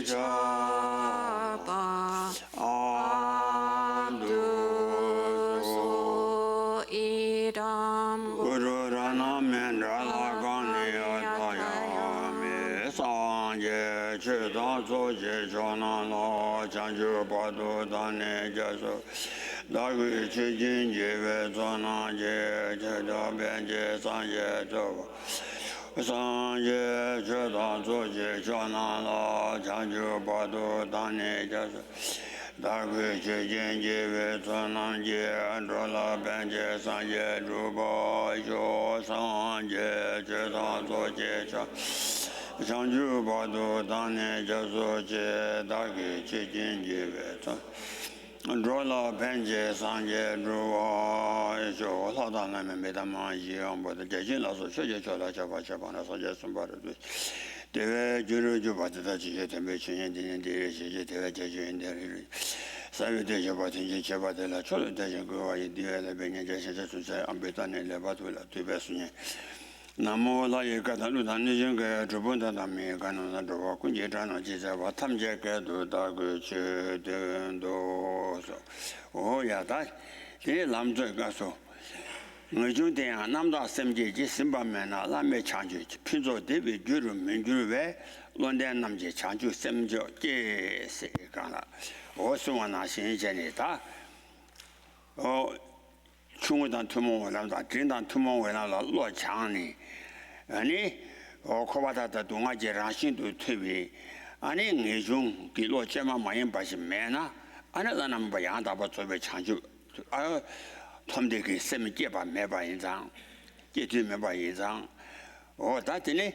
chapa amdu so idam Guru Rana Mendra Lagani Atayami Sanje Chidan Soji Chona Lo Chanju Padu Dani Jasu Dagui Chijin Jive Zona Je Chida Benje Sanje Chobo Sanje Chidan Soji Chona Lo Chanju Padu Dani Jasu Dagui Chijin Jive Zona Je Androla Benje Sanje Drubo Jo Sanje Chidan Soji Chanju Padu Dani Jasu Je Dagui Chijin Jive Zona Drola Benje Sanje Druwa Jo Ladana Medama Yang Bod Jajin Laso Shaja Chola Chaba Chabana Saja Sumbara Deve Juru Jubata Chi Tembe Chin Din Dire Chi Teve Jajin Dire Savi de Jabatin Chabata La Chola Dajan Goa Dia Benya Jasha Susa Ambetane Lebatula Tibesune Namo La Yekatalu Tanjanga Jubunda Nami Ganana Drowa Kunje Jana Jiza Watamje Kadu Dagu Che Dendo Oh Yada De Lamzo Gaso Ngaju De Namda Semje Simba Mena Lame Chanju Pinzo Devi Juru Minjuve London Namje Chanju Semjo Je Se Gana Oh Suwana Shinjanita Oh 충분한 투모라다 진단 투모라라 로창니 아니 코바다다 동아제 라신도 퇴비 아니 내중 기로제마 많이 바시메나 아니라는 바야다 버저베 창주 아 톰데기 세미게바 메바 인장 게지 메바 인장 다티니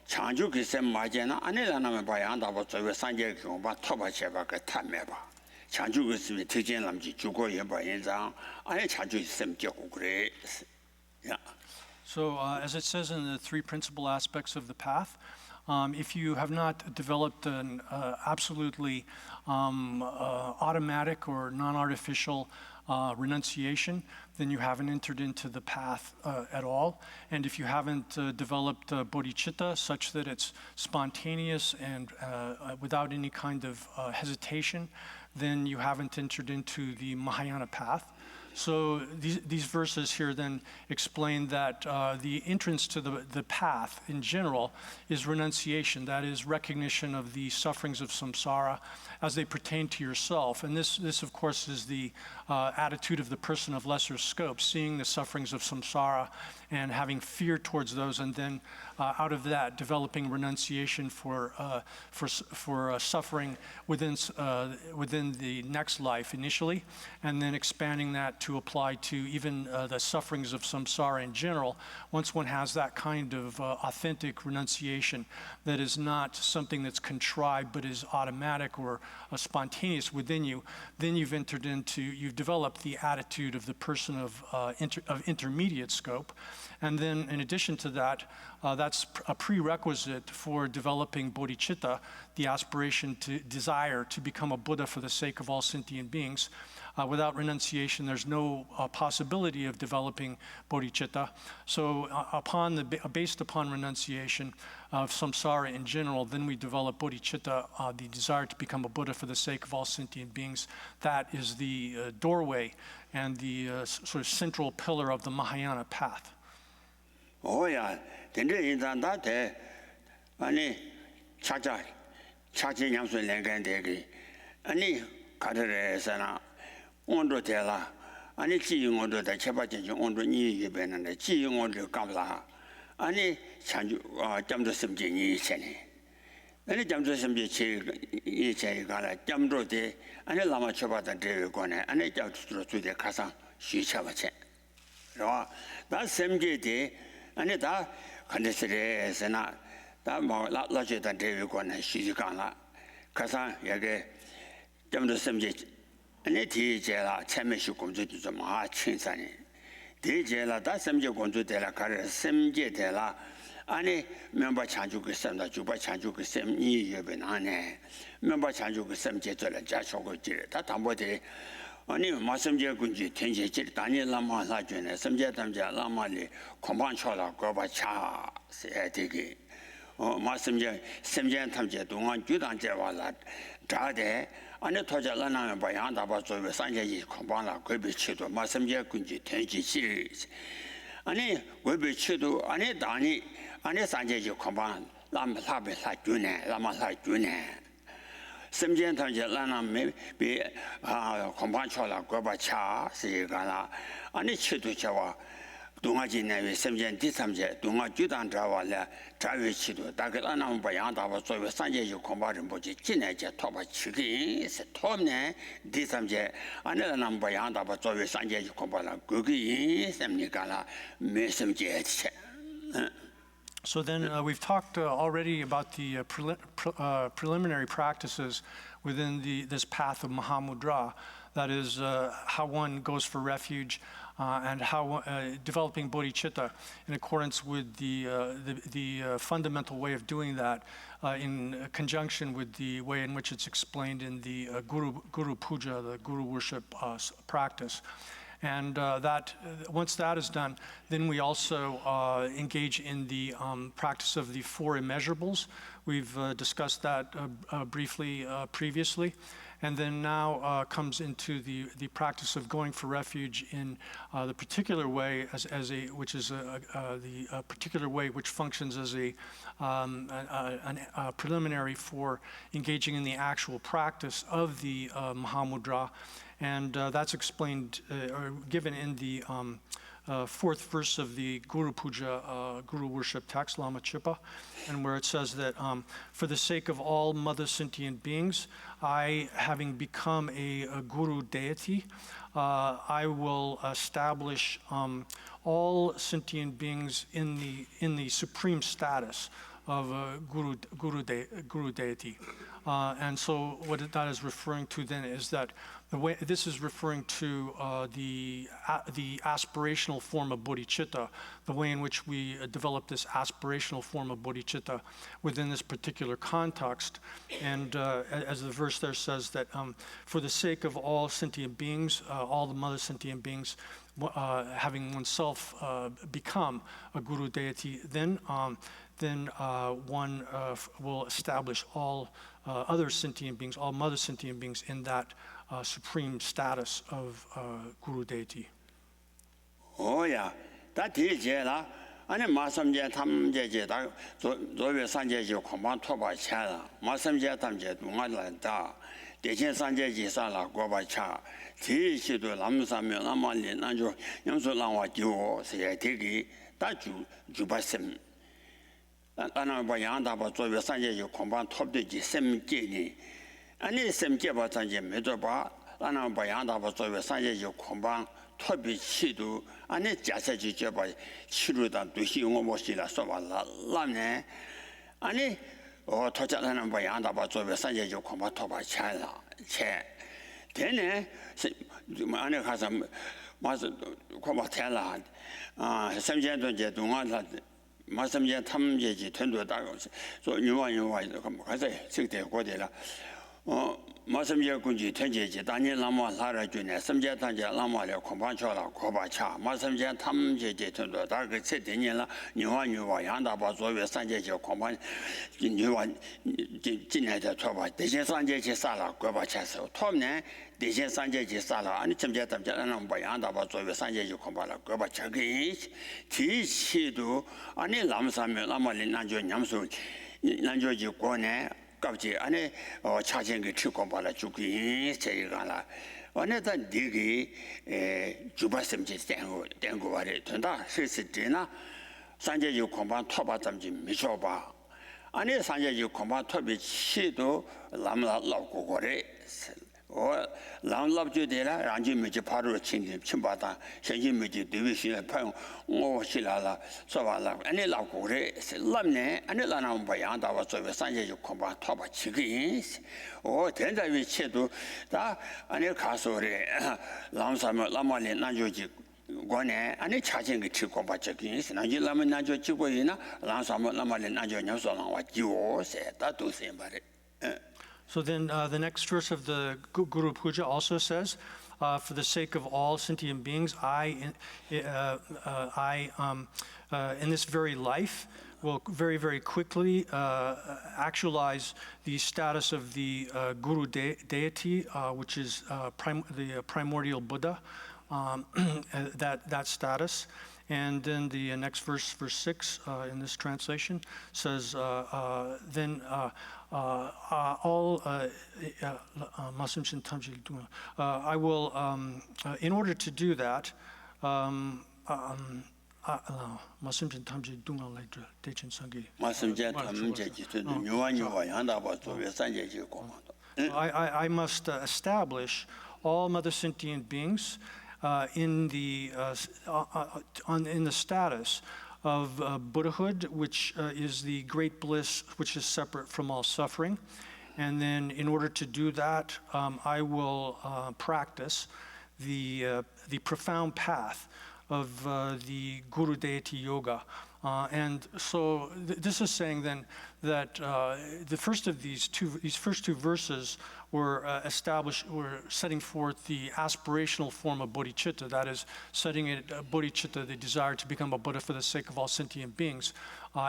창주 그셈 마제나 아니라는 바야다 버저베 산제 경바 토바체바 그 탐메바 창주가 있으면 특전남지 주고 연방인장 아예 창주 있으면 되고 그래. Yeah. So as it says in the three principal aspects of the path, if you have not developed an absolutely automatic or non-artificial renunciation, then you haven't entered into the path at all. And if you haven't developed bodhicitta such that it's spontaneous and without any kind of hesitation, then you haven't entered into the Mahayana path. So these verses here then explain that the entrance to the path in general is renunciation, that is recognition of the sufferings of samsara as they pertain to yourself. And this of course is the attitude of the person of lesser scope, seeing the sufferings of samsara and having fear towards those, and then out of that developing renunciation for suffering within the next life initially, and then expanding that to apply to even the sufferings of samsara in general. Once one has that kind of authentic renunciation that is not something that's contrived but is automatic or spontaneous within you, then you've developed the attitude of the person of intermediate scope. And then in addition to that, that's a prerequisite for developing bodhicitta, the aspiration to desire to become a Buddha for the sake of all sentient beings. Without renunciation, there's no possibility of developing bodhicitta. So based upon renunciation of samsara in general, then we develop bodhicitta, the desire to become a Buddha for the sake of all sentient beings. That is the doorway and the sort of central pillar of the Mahayana path. Oh yeah, 근데 인간한테 아니 차지 양수 랭간되기 아니 가르래서나 온도되라 아니 지용원도 다 제바진 온도 니 예배는데 지용원도 감라 아니 찬주 점도 심진이 있잖니 아니 점도 심지 이제 가라 점도돼 아니 라마 쳐바다 되거네 아니 점도 주대 가상 쉬쳐바체 라 심지돼 아니 다 간데스레스나 다뭐 라라제단 대위권에 시지간라 가상 여기 점도 심지 아니 디제라 체면시 공주도 좀 친산이 디제라 다 심지 공주들라 가르 심지들라 아니 멤버 창주그 셈다 주바 창주그 셈이 예배나네 멤버 창주그 셈제절을 자초고지 다 담보들이 아니 말씀제 군지 텐제질 다니 라마 라전에 섬제 담자 라마리 콤반초라 고바차 세되기 말씀제 semjen 탐제 동안 주단 제와라 자데 안에 토자라나 바양다 바조베 산제지 콤방라 괴비치도 말씀제 군지 ten지시 아니 괴비치도 안에 다니 안에 산제지 콤방 람사베 사주네 라마사주네 semjen 탐제 라나 메비 콤방초라 괴바차 시가라 아니 치도 제와 동아지 내외 semjen第三제 동아 주단 자와라 자외치도 다그라나 바양다바 소외 산제지 콤바를 보지 진내제 토바 치기 토네第3제 안에라나 바양다바 소외 산제지 콤바라 그기 셈니가라 메sem제 So then we've talked already about the preliminary practices within this path of Mahamudra. That is how one goes for refuge and how developing bodhicitta in accordance with the fundamental way of doing that in conjunction with the way in which it's explained in the Guru Puja, the Guru worship practice. And once that is done, then we also engage in the practice of the 4 immeasurables. We've discussed that briefly previously. And then now comes into the practice of going for refuge in the particular way, which is the particular way which functions as a preliminary for engaging in the actual practice of the Mahamudra. And that's explained or given in the 4th verse of the Guru Puja, Guru worship text, Lama Chippa, and where it says that for the sake of all mother sentient beings, I, having become a Guru deity, I will establish all sentient beings in the supreme status of Guru deity. And so what that is referring to then is that this is referring to the aspirational form of bodhicitta, the way in which we develop this aspirational form of bodhicitta within this particular context. And as the verse there says that for the sake of all sentient beings, all the mother sentient beings, having oneself become a Guru deity, then one will establish all other sentient beings, all mother sentient beings in that supreme status of Guru deity. Oh yeah, that is yeah. 아니 마삼제 탐제제 다 조외 산제지 공방 토바 차라 마삼제 탐제 동아란다 대신 산제지 살라 고바차 지시도 남사며 남만리 나죠 염소랑와 지오 세야 되기 다주 주바심 나나 바양다 바 조외 산제지 공방 톱되지 셈제니 아니 셈제바 산제 메도바 나나 바양다 바 조외 산제지 공방 토비 치도 안에 자세지 줘봐 치료단 도시 용어 못이라 써봐라 라네 아니 토자라는 뭐 양다 봐 줘봐 산재죠 공부 토바 차라 체 되네 안에 가서 맞아 공부 차라 삼재도 이제 동안사 말씀제 탐제지 전도 다고 저 유아유아 가서 식대 고대라 말씀제 군지 ten제지 다니 라마 사라주네 섬제 단제 라마려 공방초라 고바차 말씀제 탐제지 전도 다그 세대니라 유아유아 양다바 조외 산제지 공방 유아 진내자 초바 대신 산제지 살라 고바차서 톰네 대신 산제지 살라 아니 점제 담제 라는 뭐 양다바 조외 산제지 공방라 고바차기 지시도 아니 람사면 라마리 난조 냠소 난조지 고네 갑자기 안에 차진게 치고발라 주기 제가라 안에다 디기 주바sem제 땡고 와래 된다 실시되나 산제지 공방 토바 잠지 미쳐봐 안에 산제지 공방 토비 치도 람라 라고고래 람랍주데라 란지미지 바로 침바다 현지미지 되위시에 파 오시라라 소발라 아니 라고래 람네 아니 라나 바양다와 저베 산제지 공방 토바 치기 된다 위치도 다 아니 가소래 람사면 라마네 나조지 권에 아니 차진게 치고 받적이 나지 라면 나조 치고 있나 람사면 라마네 나조 녀소랑와 지오세 다도세 말에 So then the next verse of the Guru Puja also says, for the sake of all sentient beings, I in this very life, will very, very quickly actualize the status of the Guru deity, which is the primordial Buddha, that status. And then the next verse, verse 6 in this translation says, then all I will, in order to do that, I must establish all mother sentient beings in the status of Buddhahood, which is the great bliss, which is separate from all suffering. And then, in order to do that, I will practice the profound path of the Guru deity yoga. And so this is saying then that the first of these first two verses were setting forth the aspirational form of bodhicitta, that is, setting it bodhicitta, the desire to become a Buddha for the sake of all sentient beings,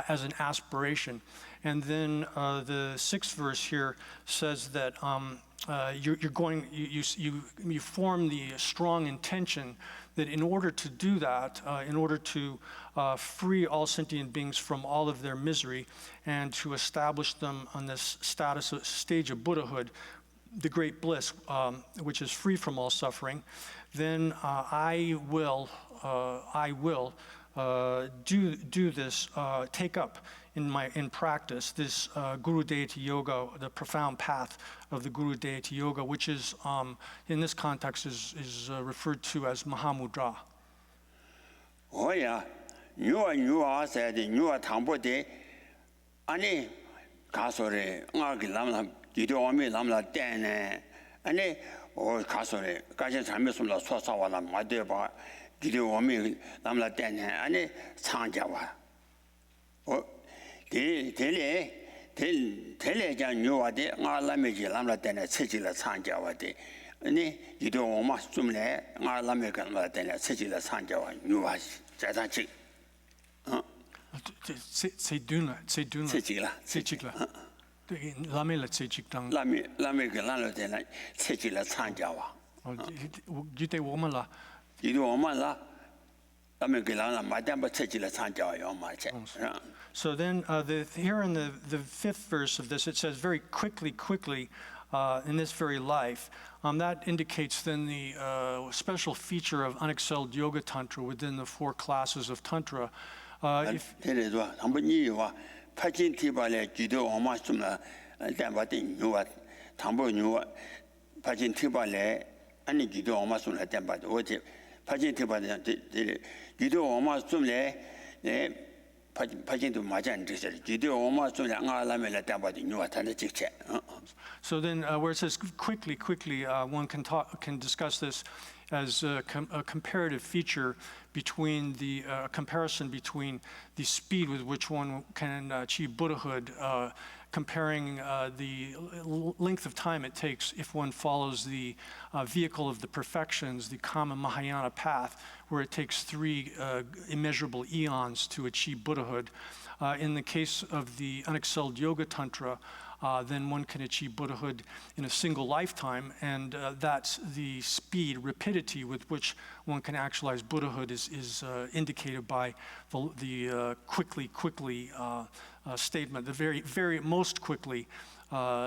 as an aspiration. And then the sixth verse here says that you form the strong intention that in order to do that, in order to free all sentient beings from all of their misery and to establish them on this stage of Buddhahood, the great bliss, which is free from all suffering, then I will do this, take up in practice this Guru deity yoga, the profound path of the Guru deity yoga, which is in this context is referred to as Mahamudra. Oh yeah, you said you are Tambode, Ani Kasore, Lamla, Gidomi Lamla Den, Ani or Kasore, Gajan Samisula Sosawana, Madeba, Gidomi Lamla Den, Ani Sanjawa. Oh, Telejan knew what they are Lamiji Lamla Den, Sicila Sanjawati. You don't almost sumle, Lamika than a Sicila Sanjawa, you was Jatachi. Sicila. Lamela Sicitang. Lamika Lana, Sicila Sanjawa. Gite Womala. You do Omala, Lamika, Madame Sicila Sanjawa, your match. So then, here in the fifth verse of this, it says very quickly, in this very life. That indicates then the special feature of unexcelled yoga tantra within the four classes of tantra. If So then, where it says quickly, one can discuss this as a comparative feature between the comparison between the speed with which one can achieve Buddhahood, comparing the length of time it takes if one follows the vehicle of the perfections, the common Mahayana path, where it takes 3 immeasurable eons to achieve Buddhahood. In the case of the unexcelled yoga tantra, then one can achieve Buddhahood in a single lifetime, and that's the speed, rapidity with which one can actualize Buddhahood is indicated by the quickly statement, the very most quickly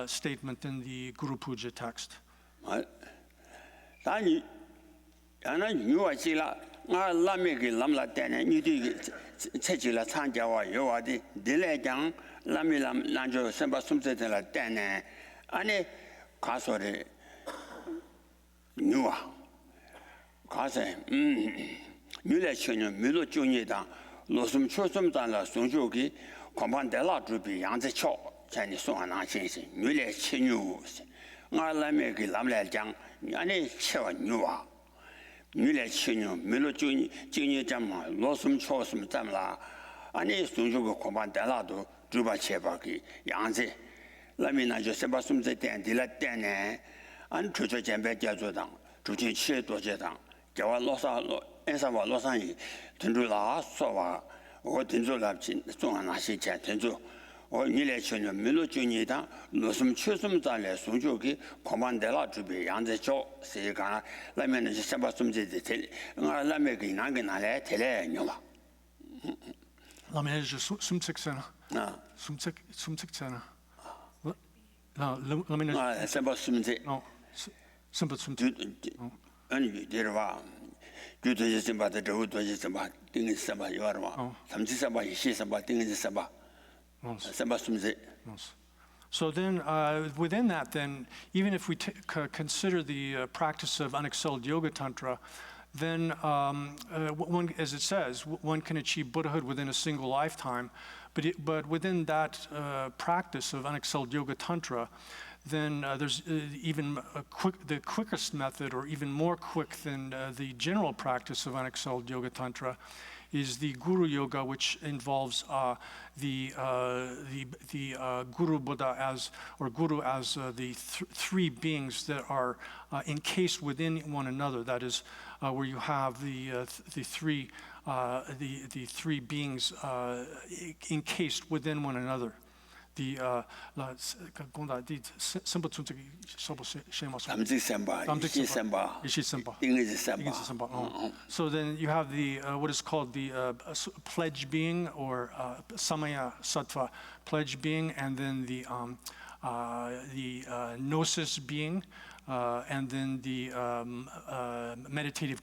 statement in the Guru Puja text. Lamilam Lanjo Semba Sumsetela Dane, Ane Kasore Nua Kase, Mule Chenu, Milo Junida, Losum Chosum Dala, Sunjogi, Compandela Drubi, Yanze Cho, Chinese Sona Chinsi, Mule Chenu, Nalameki Lamla Jang, Ane Chewa Nua, Mule Chenu, Milo Junior Jama, Losum Chosum Tamla, Ane Sunjogo Compandela. Juba Chebaki, Yanzi, Lamina Joseba Sumse Dan, Dila Dane, and Tucha Jambe Jazodang, Tuchin Che Dojadang, Jawa Losa, Ensava Losani, Tundula, Sova, tenzo lapchin songa nashi cha tenzo nile chonyo milo chonyi da nosum chosum zale sungjo ki komandela jubi yanze cho se kana lamen je samba sumje de tel nga lame ki nang na le tele nyoma Lame je sumtsik sana. Sumtsik sana. Lame samba sumje no sumpa sumtsik. 아니 데려와 규도지 선바도 저도지 선바 띵이 선바 요아마 삼지 선바 이시 선바 띵이 선바 선바 숨제. So then, within that, then, even if we consider the practice of unexcelled yoga tantra, then, one, as it says, one can achieve Buddhahood within a single lifetime. But within that practice of unexcelled yoga tantra, then there's even the quickest method, or even more quick than the general practice of unexcelled yoga tantra, is the Guru Yoga, which involves the Guru Buddha as, or Guru as the three beings that are encased within one another. That is, where you have the three beings encased within one another. So then you have the what is called the pledge being, or samaya sattva pledge being, and then the gnosis being, and then the meditative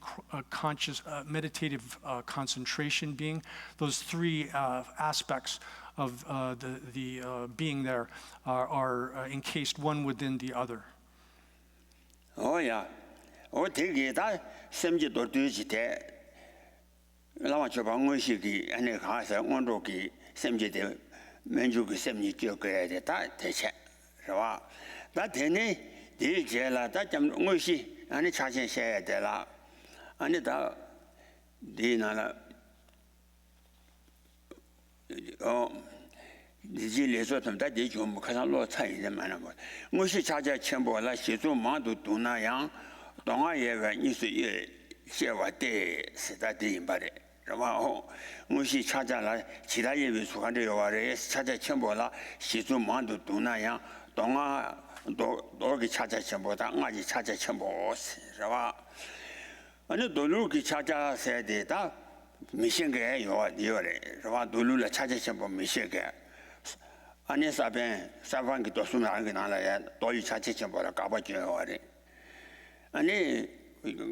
concentration being. Those three aspects of the being there are encased one within the other. Oh yeah. Oh, take it. I send you to do it. Lama Chopang Shiki and a Hasa Mondoki, send you the Menjuki semi Joker at that. That any did Jella, that Mushi, and a charging share de la, and it Dina. Oh, the Gilles of that day, you can look tight the man. Mushi charge a chamber like she do Madu Duna Yang, don't I ever used to share what they said that day in body. Mushi charge like Chidaye with 200 or charge a chamber, she do Madu Duna Yang, don't I dog charge a chamber, I charge a chamber. And the Doluki charger said that. 미싱게 요래 저와 둘루라 찾으셔보 미싱게 아니 사변 사방기 또 숨을 안 나라야 도이 찾으셔보라 가봐줘요 아니 아니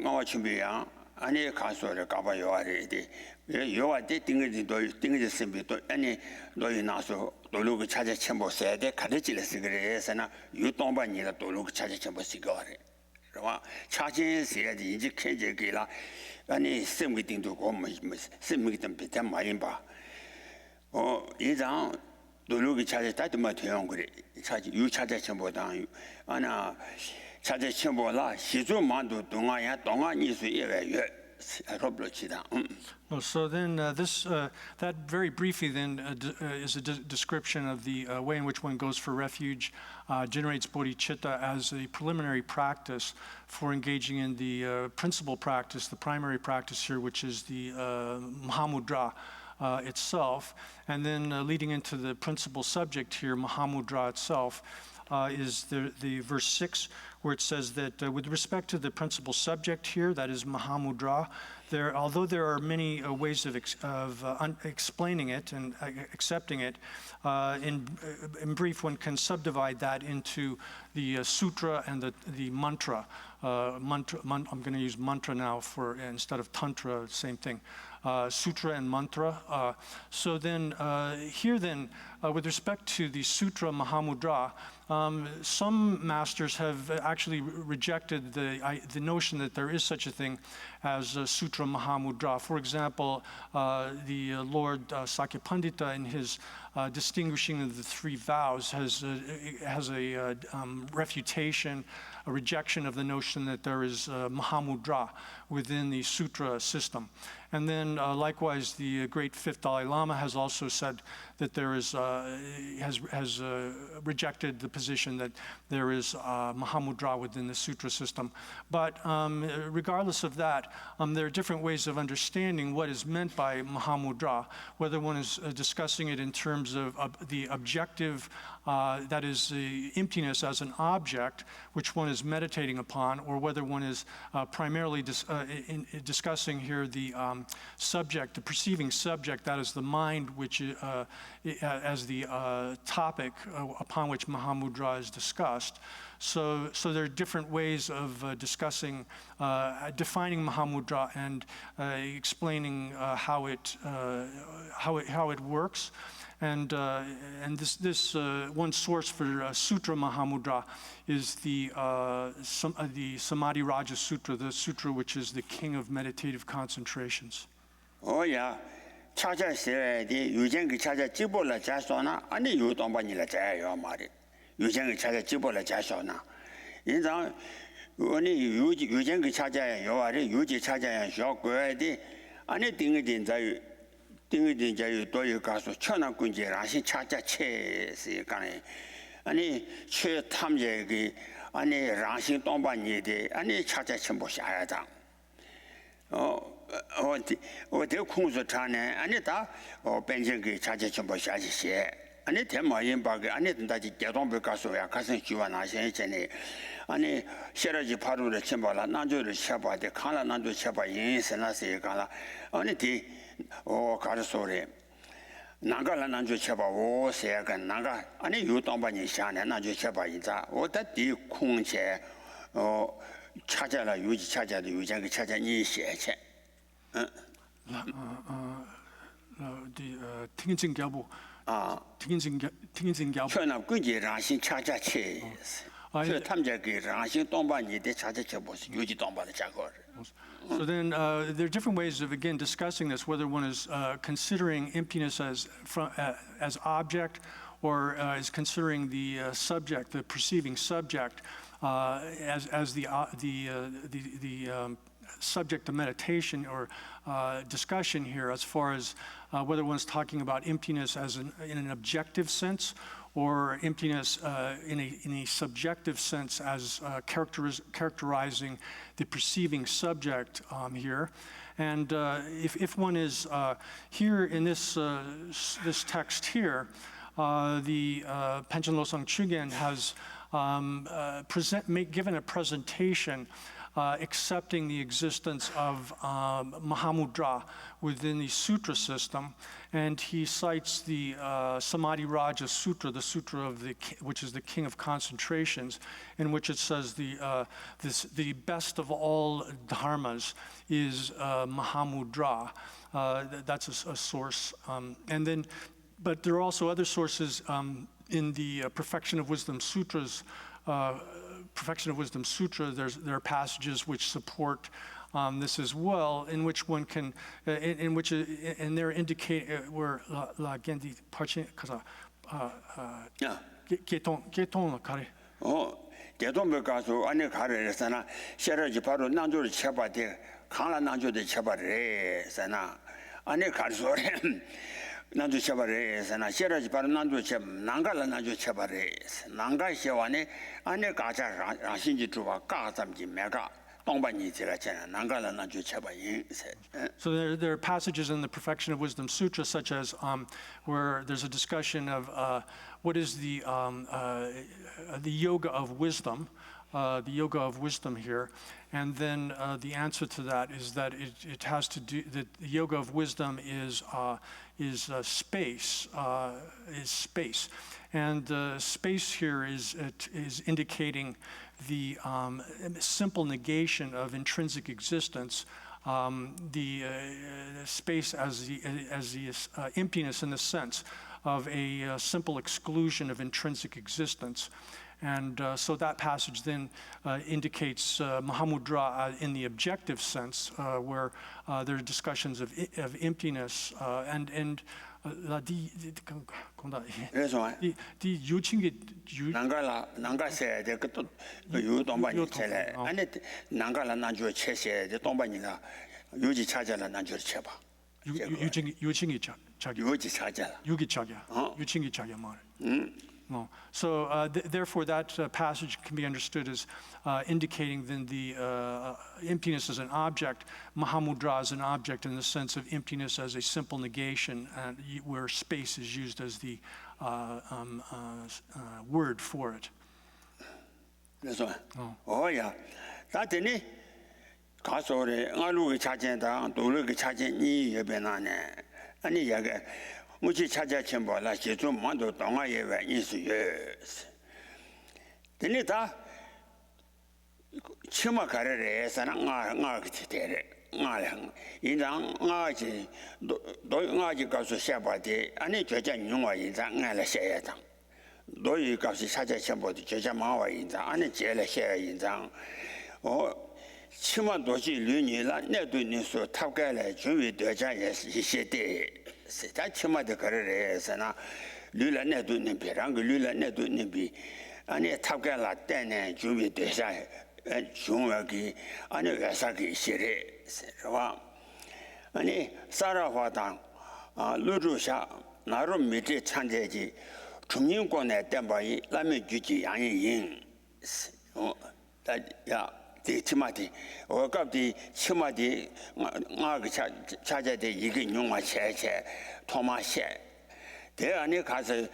나와 준비야 아니 가서를 가봐요 아니 요한테 띵을 띵을 셈비도 아니 너희 나서 돌루고 찾으셔보 써야 돼 가르치려서 그래서나 유동반이라 돌루고 찾으셔보 시거래 저와 찾으셔야 돼 이제 캐제기라 아니 셈기팅도 고뭐 셈기팅 비슷 많이 봐. 이장 노력이 찾았다 뭐 되는 거래. 찾지 유 찾아첨보다 아나 찾아첨보라 시주만도 동아야 동아니수 예외 roblochida. So then that very briefly then is a description of the way in which one goes for refuge, generates bodhicitta as a preliminary practice for engaging in the principal practice, the primary practice here, which is the Mahamudra itself. And then leading into the principal subject here, Mahamudra itself, is the verse 6, where it says that with respect to the principal subject here, that is Mahamudra, although there are many ways of explaining it and accepting it, in brief, one can subdivide that into the sutra and the mantra. I'm going to use mantra now instead of tantra, same thing. Sutra and mantra. So then, here then, with respect to the Sutra Mahamudra, some masters have actually rejected the notion that there is such a thing as Sutra Mahamudra. For example, the Lord Sakyapandita, in his distinguishing of the three vows, has a refutation, a rejection of the notion that there is Mahamudra within the sutra system. And then likewise, the great fifth Dalai Lama has also said that there is, has rejected the position that there is Mahamudra within the sutra system. But regardless of that, there are different ways of understanding what is meant by Mahamudra, whether one is discussing it in terms of the objective, that is the emptiness as an object, which one is meditating upon, or whether one is primarily discussing here the subject, the perceiving subject, that is the mind, which as the topic upon which Mahamudra is discussed. So there are different ways of discussing, defining Mahamudra and explaining how it works. And this one source for Sutra Mahamudra is the Samadhi Raja Sutra, the sutra which is the king of meditative concentrations. Oh yeah, 차자 세대 유전기 차자 집어라 자소나 아니 유동반이라 자요 말이 유전기 차자 집어라 자소나 인상 아니 유전기 차자야 요아리 유지 차자야 쇼고야디 아니 딩이딘 자유 딩이딘 자유 도유 가서 천안군제라시 차자 체세 간에 아니 최 탐제기 아니 라신 동반이데 아니 차자 첨부 샤야다 어디 공수 차네 아니다 벤정기 자체 전부 샤지시 아니 대마인 바게 아니 다지 개동배 가서야 가서 지원하셔야 전에 아니 셔러지 바로를 첨발라 난조를 셔봐대 칸라 난조 셔봐 인생나세 가라 아니 디 가르소래 나가라 난조 셔봐 오세가 나가 아니 유동반이 샤네 난조 셔봐 인자 어디 공체 찾아라 유지 찾아도 유장기 찾아 니写체 팅진갸보 팅진갸보 천남 군지 라신 차자체 저 탐자기 라신 동반이데 차자체 보스 유지 동반의 작업. So then there are different ways of again discussing this, whether one is considering emptiness as object or is considering the subject, the perceiving subject as the subject of meditation or discussion here, as far as whether one's talking about emptiness as in an objective sense or emptiness in a subjective sense as characterizing the perceiving subject here. And if one is here in this text here, the Panchen Losang Chugen has given a presentation accepting the existence of Mahamudra within the sutra system, and he cites the Samadhi Raja Sutra, the sutra of which is the king of concentrations, in which it says the best of all dharmas is Mahamudra. That's a source, and then, but there are also other sources in the Perfection of Wisdom Sutras. Perfection of Wisdom Sutra, there are passages which support this as well, in which one can, and they're indicate where la gendi parche kaza geton kare. 개동배 가서 안에 가르랬잖아. 셔러지 바로 난조를 쳐봐대. 강라 난조를 쳐봐래잖아. 안에 가르소래. 난조 쳐봐래잖아. 셔러지 바로 난조 쳐 난가라 난조 쳐봐래. 난가 시와네 안에 가자 라신지 주와 가잠지 메가 동반이 지라잖아. 난가라 난조 쳐봐인. So there are passages in the Perfection of Wisdom Sutra, such as where there's a discussion of what is the yoga of wisdom, here, and then the answer to that is that it has to do that the yoga of wisdom is space, and space here is indicating the simple negation of intrinsic existence. The space as the emptiness in the sense of a simple exclusion of intrinsic existence. And so that passage then indicates Mahamudra in the objective sense, where there are discussions of emptiness and the 유칭기 난가세 그또 유동반이 첼레 안에 난가라 난주 체세 동반이가 유지 찾아라 난줄 쳐봐. 유칭이 자기. 유지 찾아라. 유기적이야. 유칭이 자기야 말. So therefore, that passage can be understood as indicating then the emptiness as an object, Mahamudra as an object in the sense of emptiness as a simple negation, where space is used as the word for it. 그래서 어야 다더니 가서 우리 알루기 찾아다 도르기 찾으니 예배나네 아니 야가 무지 찾아 첨보라 제주 만도 동아 예배 인수예 되니 다 치마 가래에서는 nga 기대래 nga 인장 nga지 도 nga지 가서 샤바데 아니 저자 용화 인장 nga라 샤야다 너희 값이 찾아 첨보도 저자 마와 인장 아니 제래 샤야 인장 치마 도시 류니라 내도니서 탑가래 준비 되자 예시시대 다 치마도 가래에서나 류라 내도니 배랑 류라 내도니 비 아니 탑가라 때네 준비 되자 중요하게 아니 회사기 시래 와 아니 사라화당 루루샤 나름 밑에 찬제지 중인권의 땜바이 라면 주지 양이인 야 치마디 어갑디 치마디 나가 찾아대 이게 용화 체체 토마셰 대안에 가서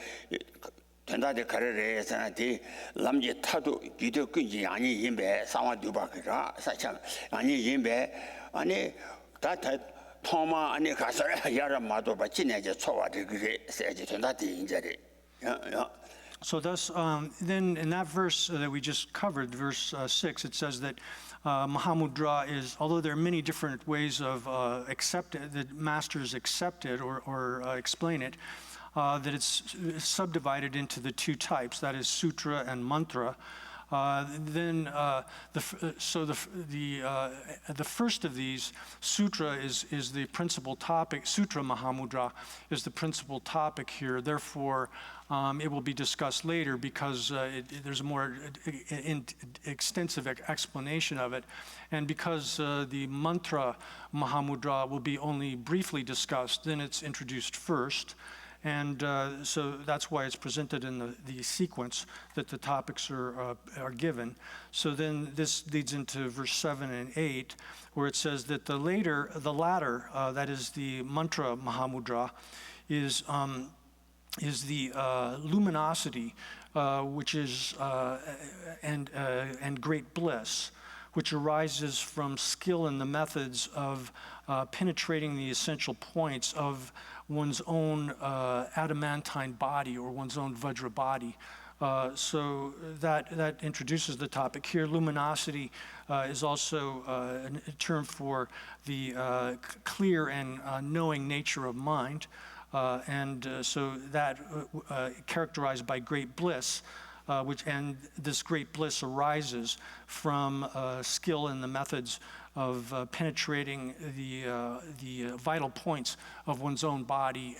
전다대 가르래에서는 대 남지 타도 기도 끊지 아니 임배 상화두바가 사참 아니 임배 아니 다다 토마 아니 가서 야라 마도 받지내제 초와데 그게 세지 전다대 인자리 야 So thus, then in that verse that we just covered, verse 6, it says that Mahamudra is, although there are many different ways of the masters accept it or explain it, that it's subdivided into the two types, that is sutra and mantra. The first of these, sutra, is the principal topic. Sutra Mahamudra is the principal topic here. Therefore, it will be discussed later because there's a more extensive explanation of it. And because the mantra Mahamudra will be only briefly discussed, then it's introduced first. And so that's why it's presented in the sequence that the topics are given. So then this leads into verse 7 and 8, where it says that the latter, that is the mantra Mahamudra, is the luminosity, which is and great bliss, which arises from skill in the methods of penetrating the essential points of one's own adamantine body or one's own vajra body. So that introduces the topic here. Luminosity is also a term for the clear and knowing nature of mind. So that characterized by great bliss, and this great bliss arises from skill in the methods of penetrating the vital points of one's own body,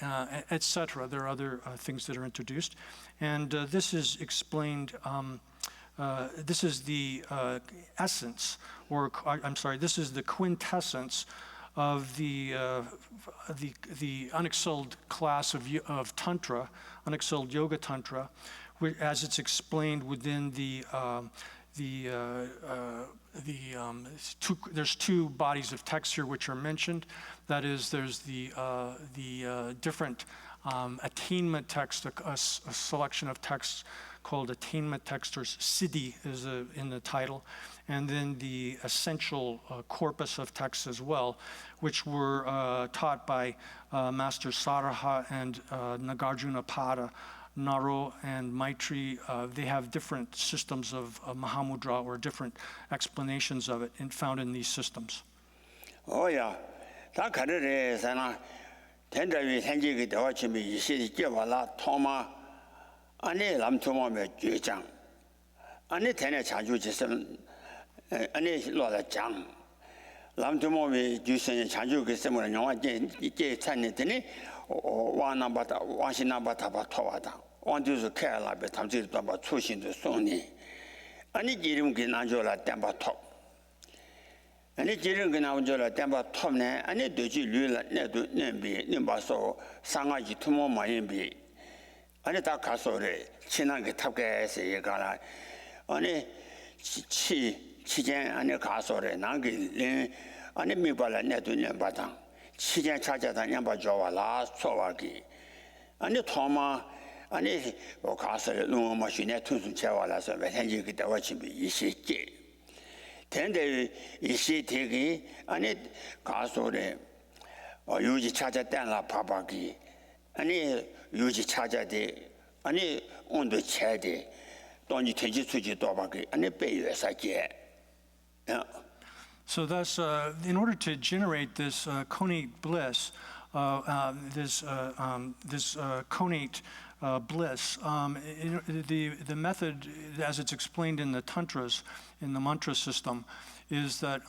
etc. There are other things that are introduced, and this is explained. This is the essence, or I'm sorry, this is the quintessence of the unexcelled class of tantra, unexcelled yoga tantra, as it's explained within there's two bodies of text here which are mentioned. That is, there's the different attainment text, a selection of texts called attainment text, or siddhi is in the title, and then the essential corpus of texts as well, which were taught by Master Saraha and Nagarjuna Pada. Naro and Maitri, they have different systems of Mahamudra or different explanations of it found in these systems. Oh yeah, that 가르래서나 텐다위 생기게 되었지만 이시 깨발라 토마 아니 남토마의 죄장 아니 텐에 자주 지선 아니 로라장 남토마의 주선에 자주 그랬으면 영화 이제 찾는더니 와나바다 와시나바다 토와다 원주스 캐라베 탐지도 뭐 출신도 손이 아니 이름 그 나줘라 땜바토 아니 지른 그 나오죠라 땜바 톱네 아니 되지 류라 내도 nem비 님바서 상하지 투모 마인비 아니 다 가서래 친하게 탑게서 얘가라 아니 치전 아니 가서래 나기 아니 미발라 내도 nem바당 치전 찾아다 냠바 줘와라 소와기 아니 토마 아니 뭐 가서래 너무 마시네 투순 채와라서 왜hen지 그때 와치비 이시지 근데 이시 되기 아니 가소래 유지 찾았다나 바바기 아니 유지 찾아대 아니 온도 채대 돈이 되지 수지 도바기 아니 배여사게 So thus, in order to generate this conate bliss, this conate bliss, the method, as it's explained in the tantras, in the mantra system, is that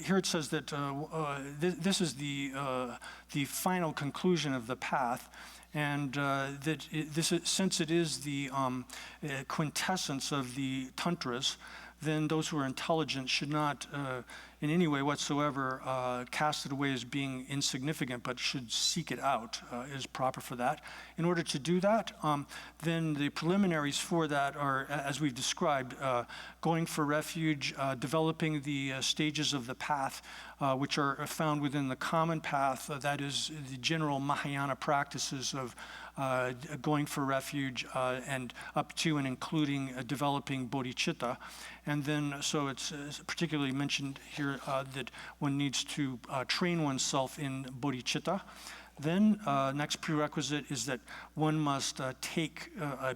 here it says that this is the final conclusion of the path. And since it is the quintessence of the tantras, then those who are intelligent should not in any way whatsoever cast it away as being insignificant, but should seek it out is proper for that. In order to do that, then the preliminaries for that are, as we've described, going for refuge, developing the stages of the path, which are found within the common path, that is the general Mahayana practices of going for refuge and up to and including developing bodhicitta. And then, so it's particularly mentioned here that one needs to train oneself in bodhicitta. Then, next prerequisite is that one must take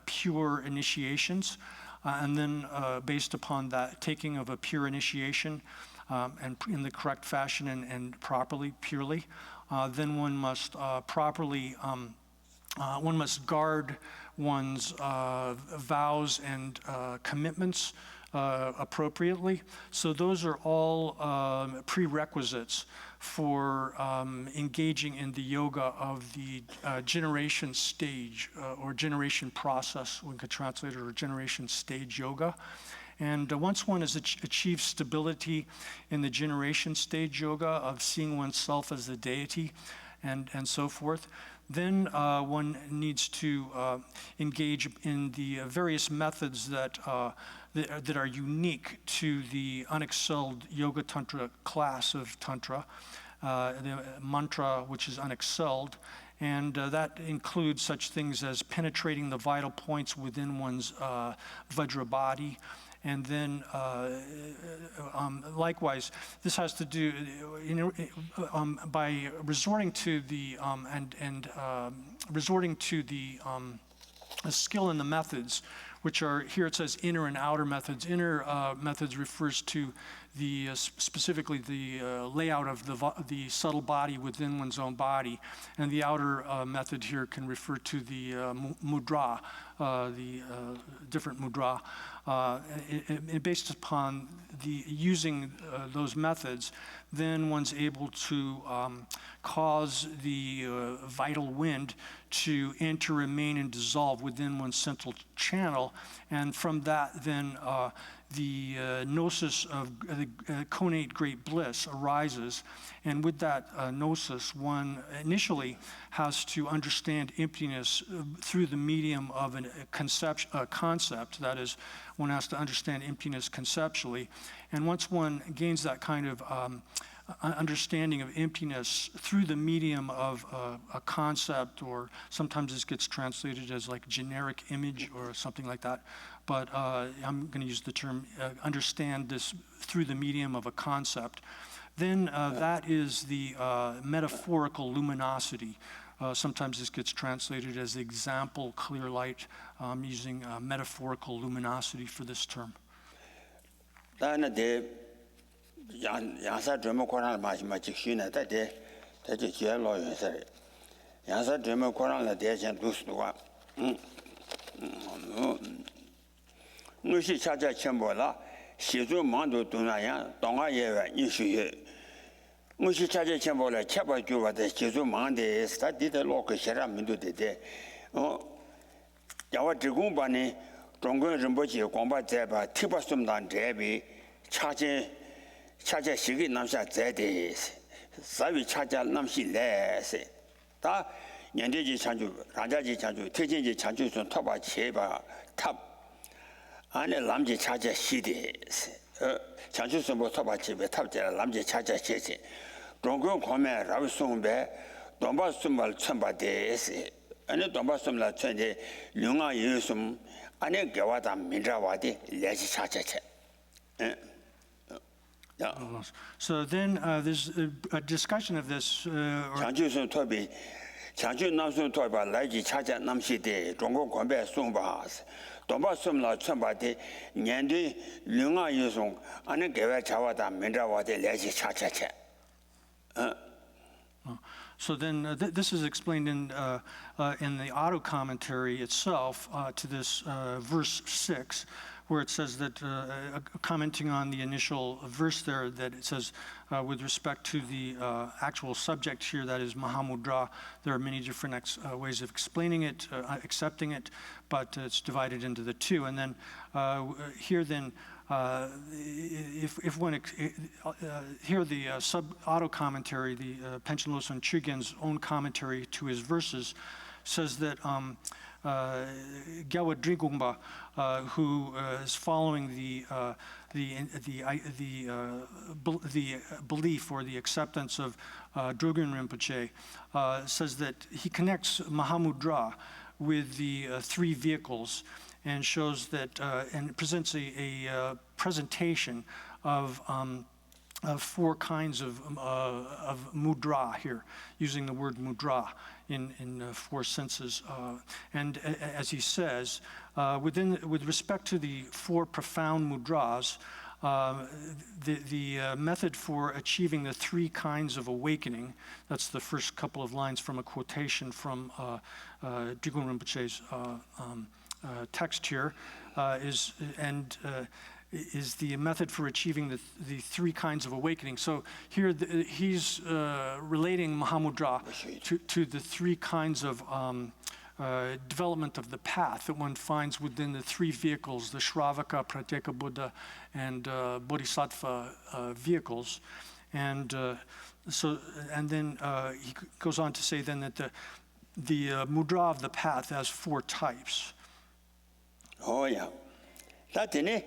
pure initiations, and then based upon that taking of a pure initiation and in the correct fashion and properly, purely, then one must properly one must guard one's vows and commitments appropriately. So those are all prerequisites for engaging in the yoga of the generation stage or generation process, one could translate it, or generation stage yoga. And once one has achieved stability in the generation stage yoga of seeing oneself as the deity and so forth, then one needs to engage in the various methods that are unique to the unexcelled Yoga Tantra class of Tantra, the mantra, which is unexcelled, and that includes such things as penetrating the vital points within one's Vajra body. And then, likewise, this has to do, by resorting to the resorting to the skill in the methods, which are here. It says inner and outer methods. Inner methods refers to the specifically the layout of the subtle body within one's own body, and the outer method here can refer to the mudra, the different mudra. Based upon the using those methods, then one's able to cause the vital wind to enter, remain, and dissolve within one's central channel, and from that then the gnosis of the conate great bliss arises. And with that gnosis, one initially has to understand emptiness through the medium of a concept, that is, one has to understand emptiness conceptually. And once one gains that kind of understanding of emptiness through the medium of a concept, or sometimes this gets translated as like generic image or something like that, but I'm going to use the term understand this through the medium of a concept, then that is the metaphorical luminosity. Sometimes this gets translated as example clear light, using metaphorical luminosity for this term. 양사 드모 코란 마지막 직신에 대대 대제 제로 연설 양사 드모 코란의 대전 두스도가 무시 찾아 첨보라 시주 만도 도나야 동아예와 이슈에 무시 찾아 첨보라 켜봐 주와데 시주 만데 스타디데 로크 셔라민도 되대 야와 드군바네 Donggun Rinpoche Gongpa Zeba Tipa Sumdan Zebi Chaje Shigi Namsha Zede Savi Chaja Namshi Les Da Nyandeji Chanju Rajaji Chanju Tejinji Chanju Sun Toba Cheba Tab Ane Lamji Chaja Shide Chanju Sun Toba Chebe Tab Jera Lamji Chaja Shede Donggun Kome Ravi Sungbe Domba Sumbal Chumba Des Ane Domba Sumla Chunde Lunga Yusum Ane Gawada Mindrawadi Leji Chacha. So then there's a discussion of this. Chanju Sun Tobi, Chanju Namsun Toba, Leji Chacha Namshi De, Donggo Gombe Sumba, Domba Sumla Chumba De, Nyandi Lunga Yusung, Ane Gawa Chawada Mindrawadi Leji Chacha. So then this is explained in the auto commentary itself to this verse 6, where it says that, commenting on the initial verse there, that it says, with respect to the actual subject here, that is Mahamudra, there are many different ways of explaining it, accepting it, but it's divided into the two. And then here then, if one here the sub-auto commentary, the Panchen Losang Chögyal's own commentary to his verses, says that Gyalug Drigungpa, who is following the belief or the acceptance of Drogön Rinpoche, says that he connects Mahamudra with the three vehicles, and shows that and presents a presentation of four kinds of mudra here, using the word mudra in four senses. And as he says, with respect to the four profound mudras, the method for achieving the three kinds of awakening, that's the first couple of lines from a quotation from Drigön Rinpoche's text here, is the method for achieving the three kinds of awakening. So here he's relating Mahamudra to the three kinds of development of the path that one finds within the three vehicles, the Shravaka, Pratyeka Buddha, and Bodhisattva vehicles. And then he goes on to say then that the mudra of the path has four types. Oh yeah. That's it.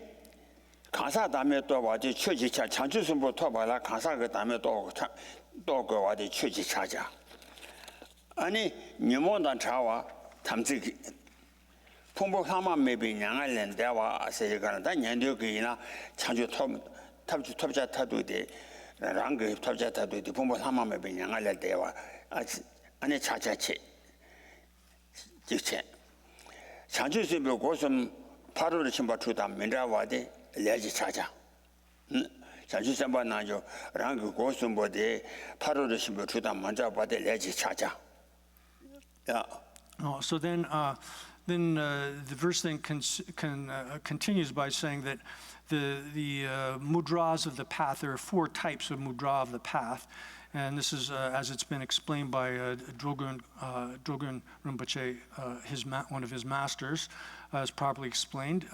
Kansa dame to wadi chuji cha chanju sumbo to bala kansa ge dame to go wadi chuji chaja. Ani nyimo dan chawa tamzi pombo hama maybe nyanga len dewa se ga da nyandio ge ina chanju topja tadu de rang ge topja tadu de pombo hama maybe nyanga len dewa ani chacha che jiche chanju sumbo gosum 파로를 침바 투다 민라와데 레지 차자 자주 semba 나죠 랑 고슴보데 파로를 침바 투다 먼저 바데 레지 차자 yeah. So then the verse then continues by saying that the mudras of the path, there are four types of mudra of the path, and this is as it's been explained by Drogön Rinpoche, one of his masters, as properly explained,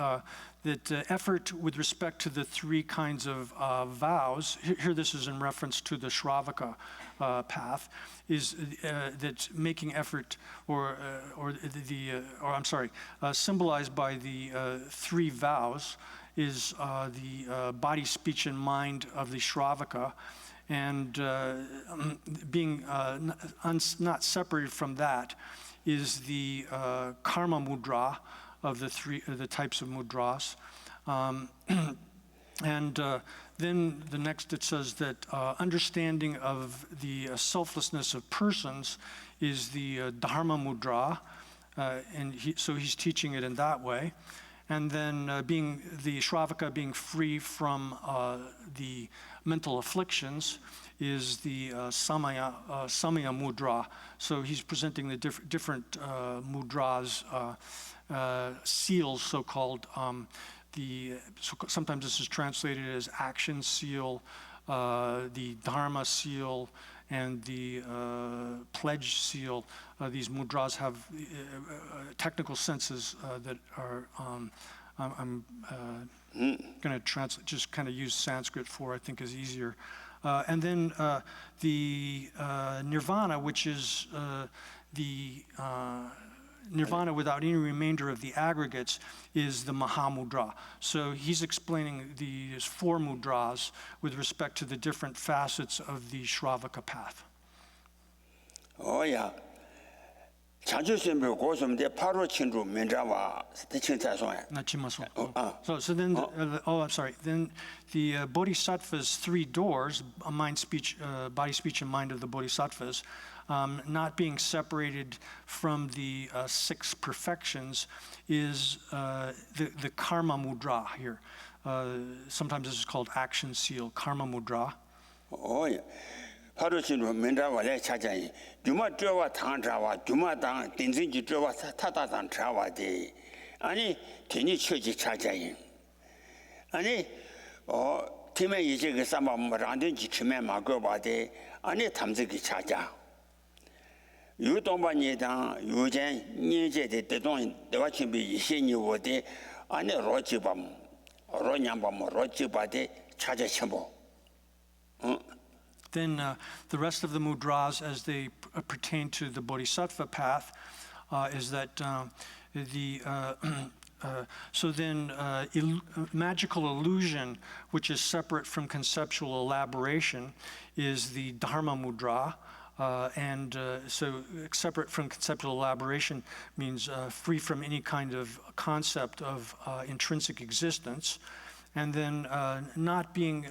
that effort with respect to the three kinds of vows, here this is in reference to the Shravaka path, is that making effort, symbolized by the three vows, is the body, speech, and mind of the Shravaka, and being not separated from that is the karma mudra of the types of mudras. And then the next it says that understanding of the selflessness of persons is the dharma mudra, and so he's teaching it in that way. And then being the Shravaka, being free from the mental afflictions, is the samaya mudra. So he's presenting the different mudras, seals, so-called. Sometimes this is translated as action seal, the dharma seal, and the pledge seal. These mudras have technical senses that are, I'm going to translate, just kind of use Sanskrit for, I think is easier. And then the nirvana, which is the nirvana without any remainder of the aggregates, is the Mahamudra. So he's explaining these 4 mudras with respect to the different facets of the Shravaka path. Oh yeah. 자주심을 고som데 바로 친구 면자와 대칭자소에. So then, I'm sorry. Then the Bodhisattva's 3 doors, mind, speech, body, speech, and mind of the Bodhisattvas, not being separated from the 6 perfections, is the karma mudra here. Sometimes this is called action seal, karma mudra. Oh yeah. 바로 친구 면자와래 찾아이. 주마 저와 당자와 주마당 딘진지 저와 타다당 자와디. 아니 괜히 처지 찾아이. 아니 팀에 이제 그 사람을 안 된지 처음에 막어 봐대. 아니 탐색이 찾아. 유동반이당 유전 니제의 대동 대화 준비 이신이 오대. 아니 로지밤 로냥밤 로지바대 찾아 첨보. Then the rest of the mudras, as they pertain to the bodhisattva path, is that so then magical illusion, which is separate from conceptual elaboration, is the dharma mudra. And so separate from conceptual elaboration means free from any kind of concept of intrinsic existence. And then not being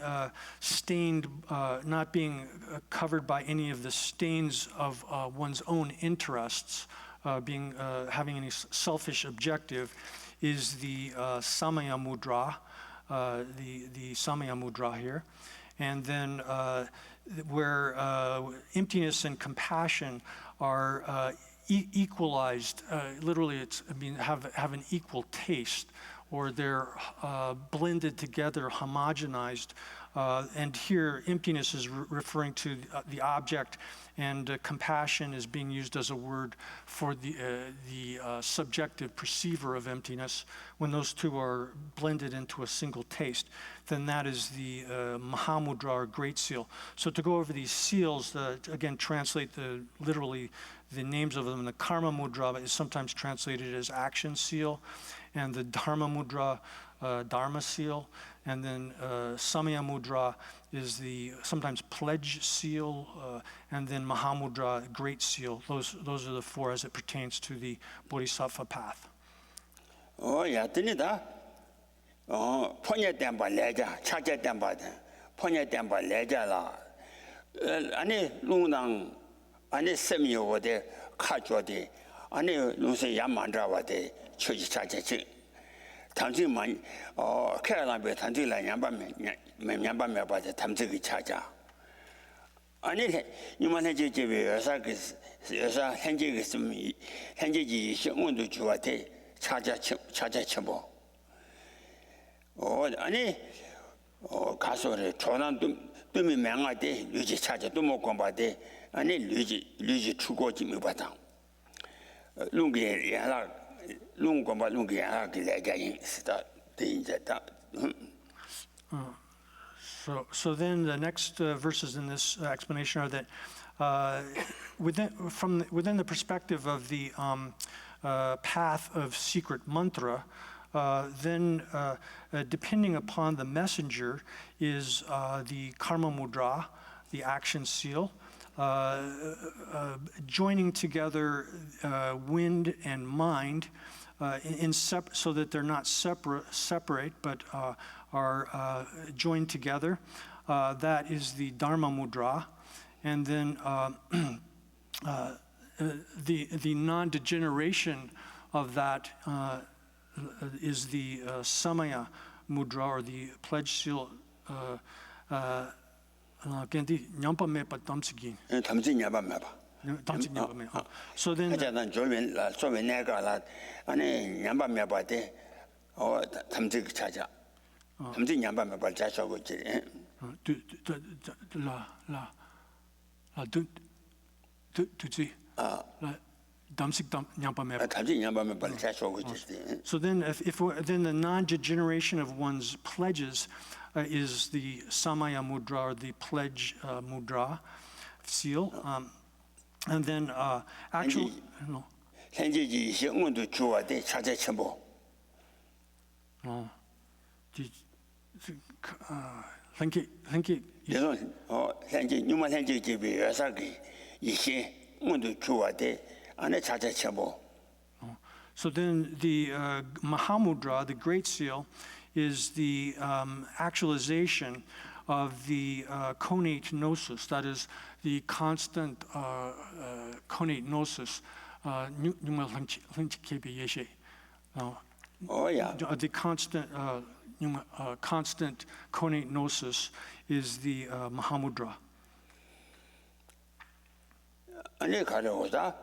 stained, not being covered by any of the stains of one's own interests, having any selfish objective, is the samaya mudra, the samaya mudra here. And then where emptiness and compassion are equalized, literally have an equal taste, or they're blended together, homogenized. And here, emptiness is referring to the object, and compassion is being used as a word for the subjective perceiver of emptiness. When those two are blended into a single taste, then that is the Mahamudra, or Great Seal. So to go over these seals, again, translate literally the names of them. The Karma Mudra is sometimes translated as action seal, and the Dharma Mudra, Dharma seal, and then Samaya Mudra is the sometimes pledge seal, and then Mahamudra, Great Seal. Those are the 4 as it pertains to the Bodhisattva path. Oh yeah, 드니다. 폰예tem바 레자, 차제tem바, 폰예tem바 레자라. 아니 룽당, 아니 세미오데 카조데, 아니 룽세 야만자와데. 처지 차제지 당신만 캐라람에 당신라 양반면 봐서 탐색이 찾아 아니 이만해 제제 여사 현재 있으면 현재지 신문도 주한테 찾아 첨보 아니 가서래 전환 뜸이 명하대 유지 찾아 또 먹고 봐대 아니 유지 추고지 못 받아 룽게 야라 So then the next verses in this explanation are that within the perspective of the path of secret mantra, then depending upon the messenger is the karma mudra, the action seal, joining together wind and mind so that they're not separate but are joined together. That is the Dharma Mudra. And then the non-degeneration of that is the Samaya Mudra, or the pledge seal. Kendi nyampa me pa tamsigin. Tamsi nyamba me pa. Tamsi nyamba me. So then. Ajadan joven nega la, ane nyamba me pa de, tamsi chaja. Tamsi nyamba me pa chacha go jiri. La. So then, then the non-degeneration of one's pledges is the Samaya Mudra, or the pledge mudra seal, and then actual. No. 현재지 이시 응원도 주와대 차제 첨부. 현재 뉴만 현재 집이 여사기 이시 응원도 주와대 안에 차제 첨부. So then the Mahamudra, the Great Seal, is the actualization of the connate gnosis, that is the constant connate gnosis. The constant connate gnosis is the Mahamudra. 아니 가려오다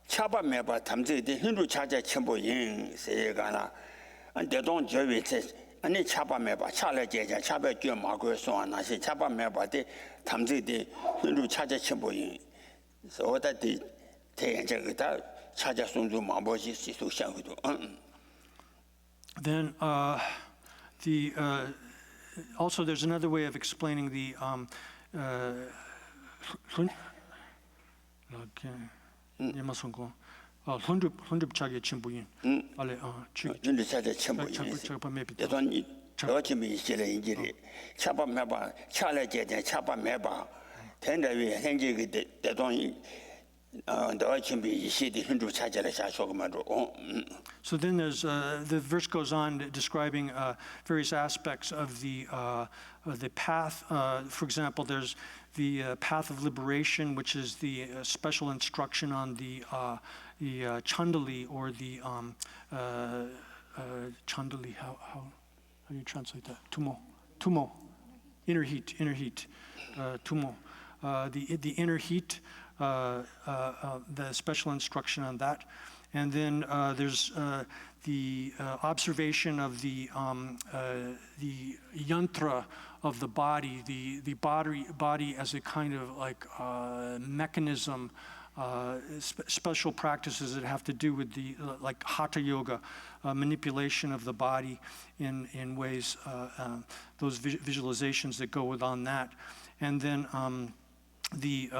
차바 매바 탐지데 힌두 차제 첨부인 세가나 안대동 저위체 아니 차바 매바 차례 제자 차배 교 마고 소나시 차바 매바데 탐지데 힌두 차제 첨부인 소다디 대연적이다 차제 손주 마보시 시소 샹도 Then also there's another way of explaining the 혼줍 차게 첨부인 알레 힌두 차제 첨부인 대돈 저쯤이 실에 인지리 차바 매바 차례 제자 차바 매바 된다위 현재 대돈 So then there's the verse goes on describing various aspects of the path. For example, there's the path of liberation, which is the special instruction on the chandali, or the chandali. How do you translate that? Tumo, inner heat, tumo, the inner heat. The special instruction on that, and then there's the observation of the yantra of the body, the body as a kind of like mechanism, special practices that have to do with the like hatha yoga, manipulation of the body in ways, those visualizations that go with on that, and then the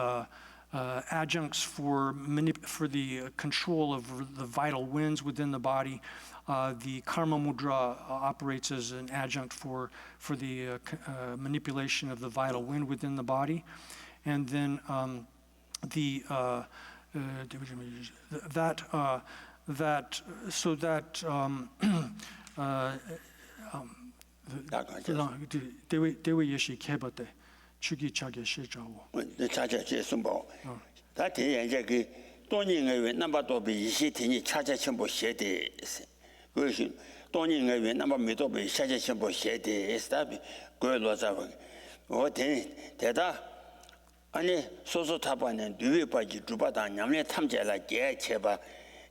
adjuncts for the control of the vital winds within the body. The karma mudra operates as an adjunct for the manipulation of the vital wind within the body, and then 추기 차게 시자고 차제 선보 다 대연제 그 돈인의 넘버도 비시 되니 차제 전부写的 그것이 돈인의 넘버 미도 비 차제 전부写的 스타비 그로자고 대다 아니 소소 타바는 뒤에 빠지 주바다 냠내 탐제라 개 제바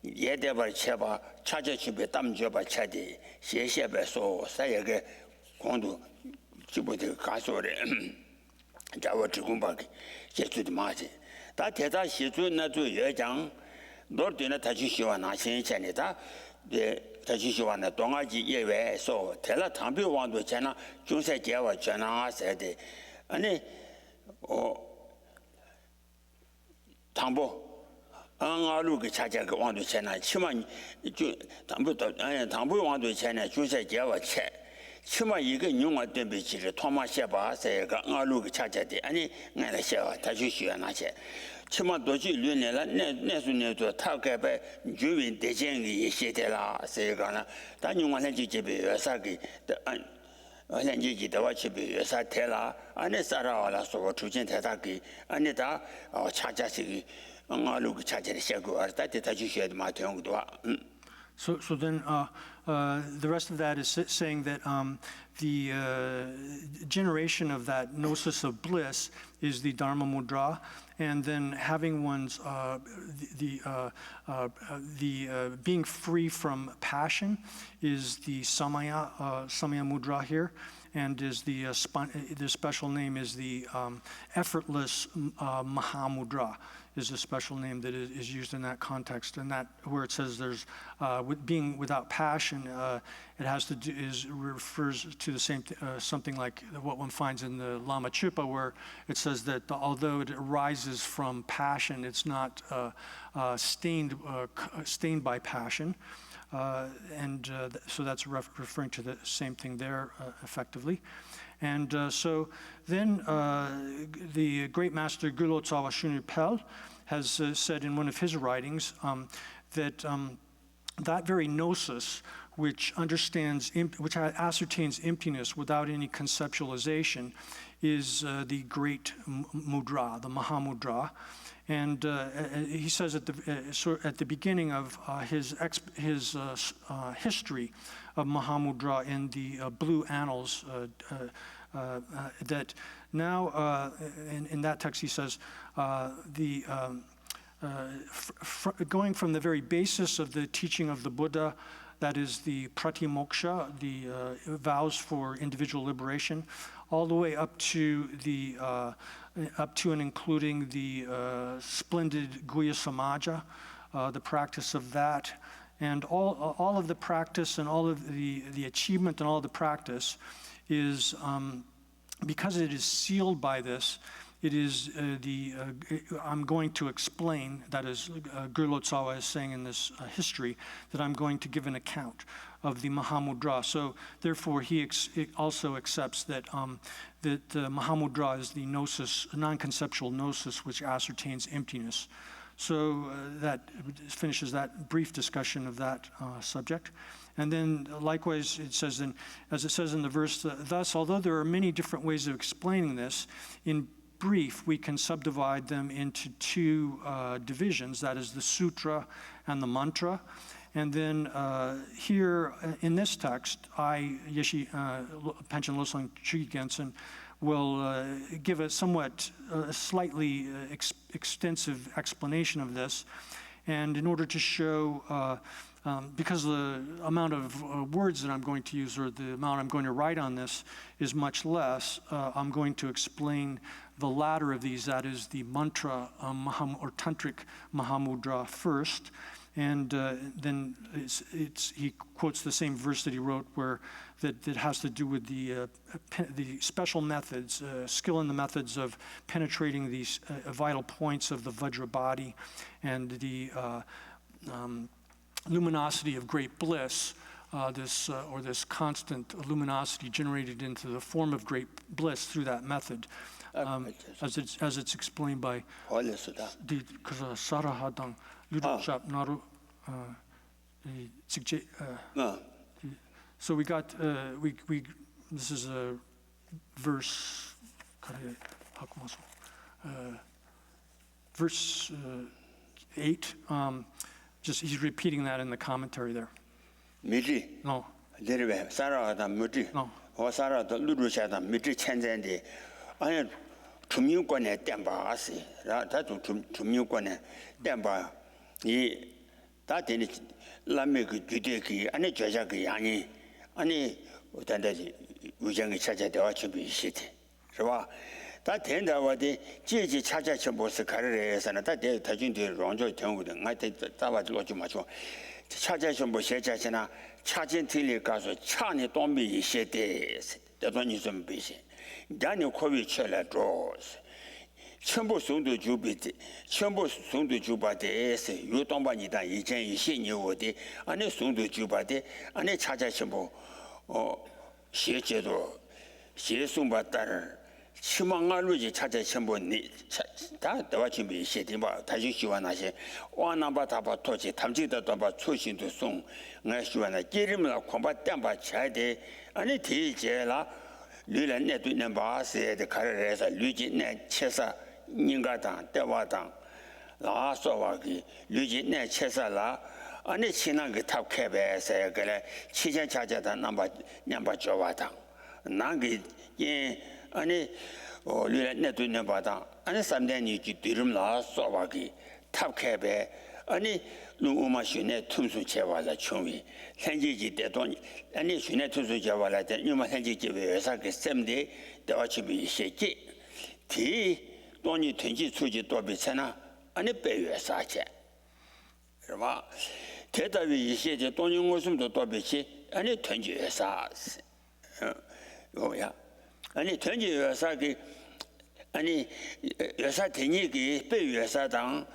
예대바 제바 차제 집에 담 줘봐 차디 셰셰베소 사예게 공도 집어들 가소래 자워 지금밖에 제주도 마지 다 대다 시주 나도 여장 너들은 다시 시원한 신체니다 네 다시 시원한 동아지 예외서 대라 담비 왕도 전화 중세 제와 전화하세요 아니 담보 ang아루 그 차자가 왕도 전화 치만 담보도 아니 담보 왕도 전화 중세 제와 체 치마 이거 용어 때문에 지를 토마셔봐 세가 알루가 찾아대 아니 내가 셔 다시 쉬어나체 치마 도지 륜내라 내수내도 타게베 주윈 대쟁이 시대라 세가나 단용만한 지집에 사기 현재 기도와 집에 사태라 안에 살아와서 주진 대다기 아니다 찾아시기 알루가 찾아를 셔고 알다때 다시 쉬어도 마태용도 So then the rest of that is saying that the generation of that gnosis of bliss is the Dharma Mudra, and then having one's being free from passion is the Samaya Mudra here, and is the special name is the effortless Mahamudra. Is a special name that is used in that context, and that where it says there's being without passion, it has to do refers to the same something like what one finds in the Lama Chupa, where it says that although it arises from passion, it's not stained by passion, so that's referring to the same thing there effectively. And so then the great master Gyalo Tsawa Shunupel has said in one of his writings that that very gnosis, which ascertains emptiness without any conceptualization, is the great mudra, the Mahamudra. And he says at the beginning of his history of Mahamudra in the Blue Annals, that now in that text he says going from the very basis of the teaching of the Buddha, that is the pratimoksha, the vows for individual liberation, all the way up to and including the splendid Guhya Samaja, the practice of that, and all of the practice and all of the achievement and all of the practice is because it is sealed by this. It is I'm going to explain, that is, Gyalo Tsawa is saying in this history, that I'm going to give an account of the Mahamudra. So therefore, he also accepts that that Mahamudra is the gnosis, non-conceptual gnosis, which ascertains emptiness. So that finishes that brief discussion of that subject. And then likewise, it says, as it says in the verse, thus, although there are many different ways of explaining this, in brief, we can subdivide them into two divisions, that is the sutra and the mantra. And then here in this text, Yeshi Panchen Losang Chugi Gensen, will give a somewhat slightly extensive explanation of this. And in order to show, because the amount of words that I'm going to use or the amount I'm going to write on this is much less, I'm going to explain the latter of these, that is the mantra or tantric Mahamudra first. And then he quotes the same verse that he wrote where that has to do with the special methods, skill in the methods of penetrating these vital points of the Vajra body and the luminosity of great bliss, this constant luminosity generated into the form of great bliss through that method. As it's explained by the Sarahadang Ludshap Naru. So we got this is a verse verse 8. Just he's repeating that in the commentary there. Miri. No. Derive Sarahadang Miri. No. Or Sarah the Ludshap Miri Chenzendi. I am to Mukone Dembasi. That to Mukone Demba. That in Lamik Judeki, and a Jajaki Yani, any Utandadi, Ujangi Chaja de Wachibi City. So that end of the Gigi Chaja Chambos carriers and that day touching the Ronjo Tongue, I think that was what you much. Chaja Chambo Shechana, charging Tilly Gaso, Chani Tombi Shetes, the one is on busy. Daniel Kovi Chella draws. Chambo Sundu Jubit, Chambo Sundu Jubate, Yutombanitan, Yijan, Yishin, Yodi, and a Sundu Jubate, and a Chaja Chambo, or Shechedo, Shesumbatar, Chimangaluji Chaja Chambo, that the watching be shitting about Tajushiwana, one number about Tochi, Tamjita about Tushin to Sung, Nashuana, Girimla, combat Damba Chade, and a Tijela, Lula Netu Nambas, the Carrera, Luigi Net Chesa. Ningatan, Dewatan, La Sovaki, Luigi Ne Chesala, and the Chinang Tap Kebe, say, Chijan Chajata number Jovatan, Nangi, Yen, and it, or Lula Netu Nambatan, and some then you do La Sovaki, Tap Kebe, 아니 누구마 슈네 툼수 제와라 총이 현지지 때돈 아니 슈네 툼수 제와라 때 누마 현지지 왜사게 셈데 대화치비 시기 티 돈이 된지 수지 또 비잖아 아니 배회사체 그러면 대답이 이시제 돈이 무슨도 또 비치 아니 된지 회사 요야 아니 된지 회사기 아니 회사 되니기 배회사당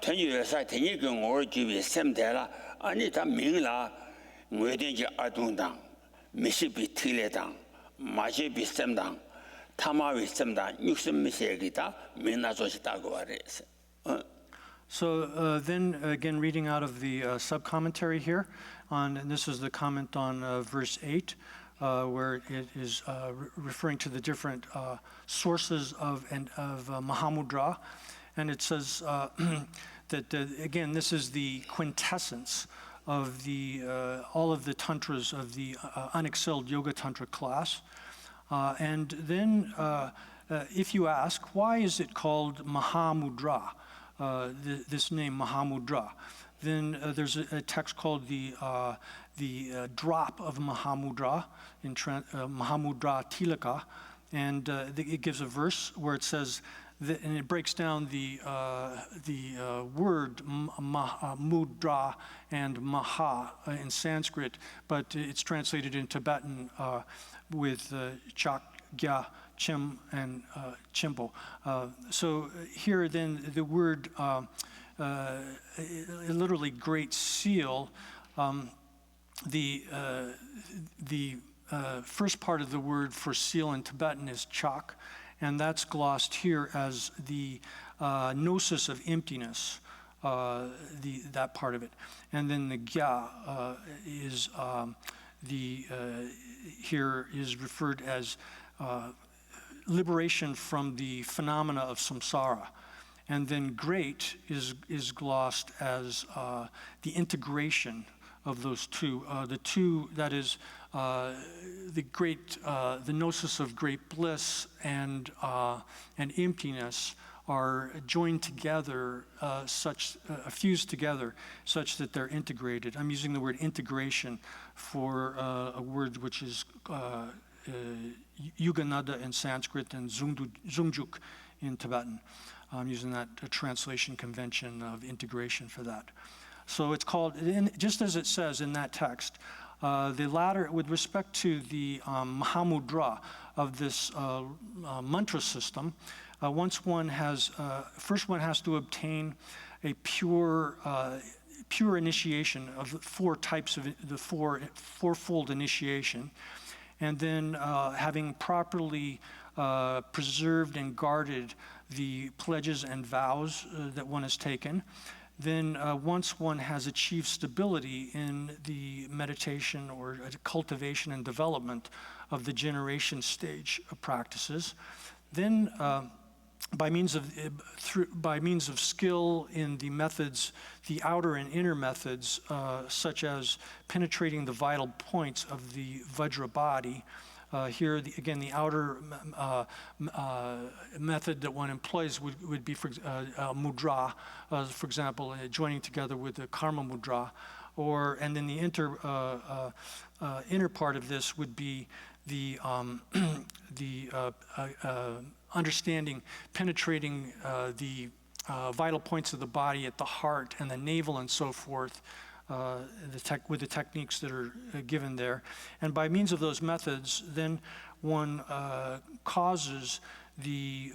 된지 회사 되니기 오르기비 셈대라 아니 다 명라 뭐든지 아동당 미시비 틀레당 마시비 셈당 타마비 셈당 60미세기다 민나조시다고 말했어. So then again, reading out of the sub-commentary here, and this is the comment on verse 8, where it is referring to the different sources of Mahamudra. And it says that, again, this is the quintessence of all of the tantras of the unexcelled Yoga Tantra class. And then if you ask, why is it called Mahamudra? This name Mahamudra. Then there's a text called the drop of Mahamudra in Mahamudra Tilaka, and it gives a verse where it says, and it breaks down the word mudra and maha in Sanskrit, but it's translated in Tibetan with chak, gya, chim, and chimpo. So here then the word, literally great seal, the first part of the word for seal in Tibetan is chak, and that's glossed here as the gnosis of emptiness, that part of it. And then the gya is here is referred as liberation from the phenomena of samsara. And then great is glossed as the integration of those two. The two, that is the gnosis of great bliss and emptiness are joined together, fused together, such that they're integrated. I'm using the word integration for a word which is Yuganada in Sanskrit and Zungjuk in Tibetan. I'm using that translation convention of integration for that. So it's called, just as it says in that text, the latter, with respect to the Mahamudra of this mantra system, once one has, first one has to obtain a pure initiation of the four types of the fourfold initiation, and then having properly preserved and guarded the pledges and vows that one has taken, then once one has achieved stability in the meditation or cultivation and development of the generation stage of practices, then by means of skill in the methods, the outer and inner methods, such as penetrating the vital points of the Vajra body. Here, again, the outer method that one employs would be for mudra, for example, joining together with the karma mudra, and then the inner part of this would be the understanding, penetrating the vital points of the body at the heart and the navel and so forth, with the techniques that are given there. And by means of those methods, then one causes the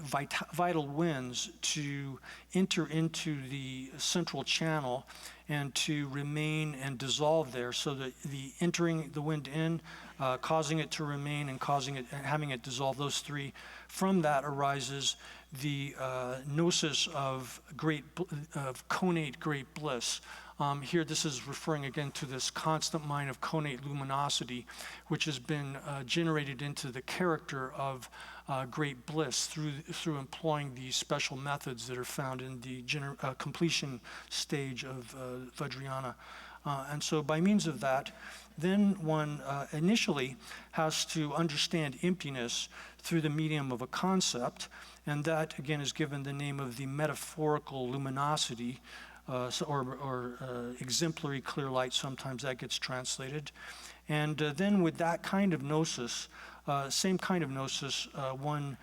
vital winds to enter into the central channel and to remain and dissolve there, so that the entering the wind in, causing it to remain, and having it dissolve, those three. From that arises the gnosis of connate great bliss. Here, this is referring again to this constant mind of connate luminosity, which has been generated into the character of great bliss through employing these special methods that are found in the completion stage of Vajrayana And so by means of that, then one initially has to understand emptiness through the medium of a concept, and that again is given the name of the metaphorical luminosity, or exemplary clear light, sometimes that gets translated. And then with that kind of gnosis, same kind of gnosis, one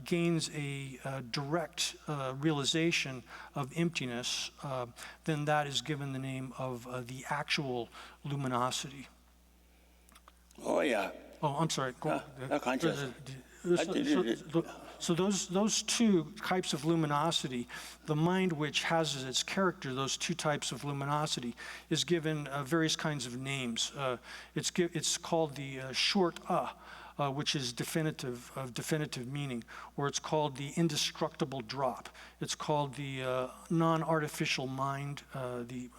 gains a direct realization of emptiness, then that is given the name of the actual luminosity. Oh, yeah. Oh, I'm sorry. So, So those two types of luminosity, the mind which has as its character those two types of luminosity, is given various kinds of names. It's called the short which is of definitive meaning, or it's called the indestructible drop. It's called the non-artificial mind, the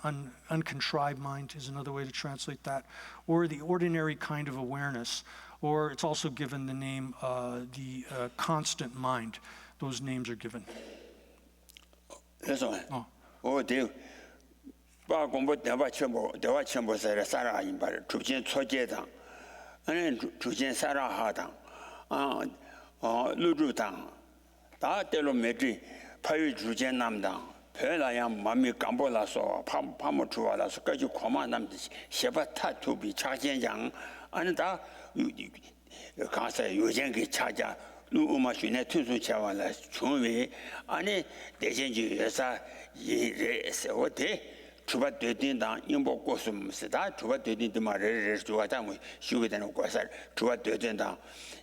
uncontrived mind is another way to translate that, or the ordinary kind of awareness, or it's also given the name the constant mind. Those names are given. That's all. Oh, dear. Ba 공부 대화 첨부 살아 임바를 주진 초제당 아니 주진 살아하당 루루당 다 때로 매지 파유 주진 남당 별나야 마음이 감볼라서 밤을 주와라서 까지 고마 남지 셰바타 투비 차진장 아니 다 가서 요쟁기 찾아 루마슈네 튼순 차와라 중위 아니 대신지 회사 이래서 어때 주바 되든다 인보 고스무스다 주바 되든다 말을 주가다 뭐 쉬게되는 거살 주바 되든다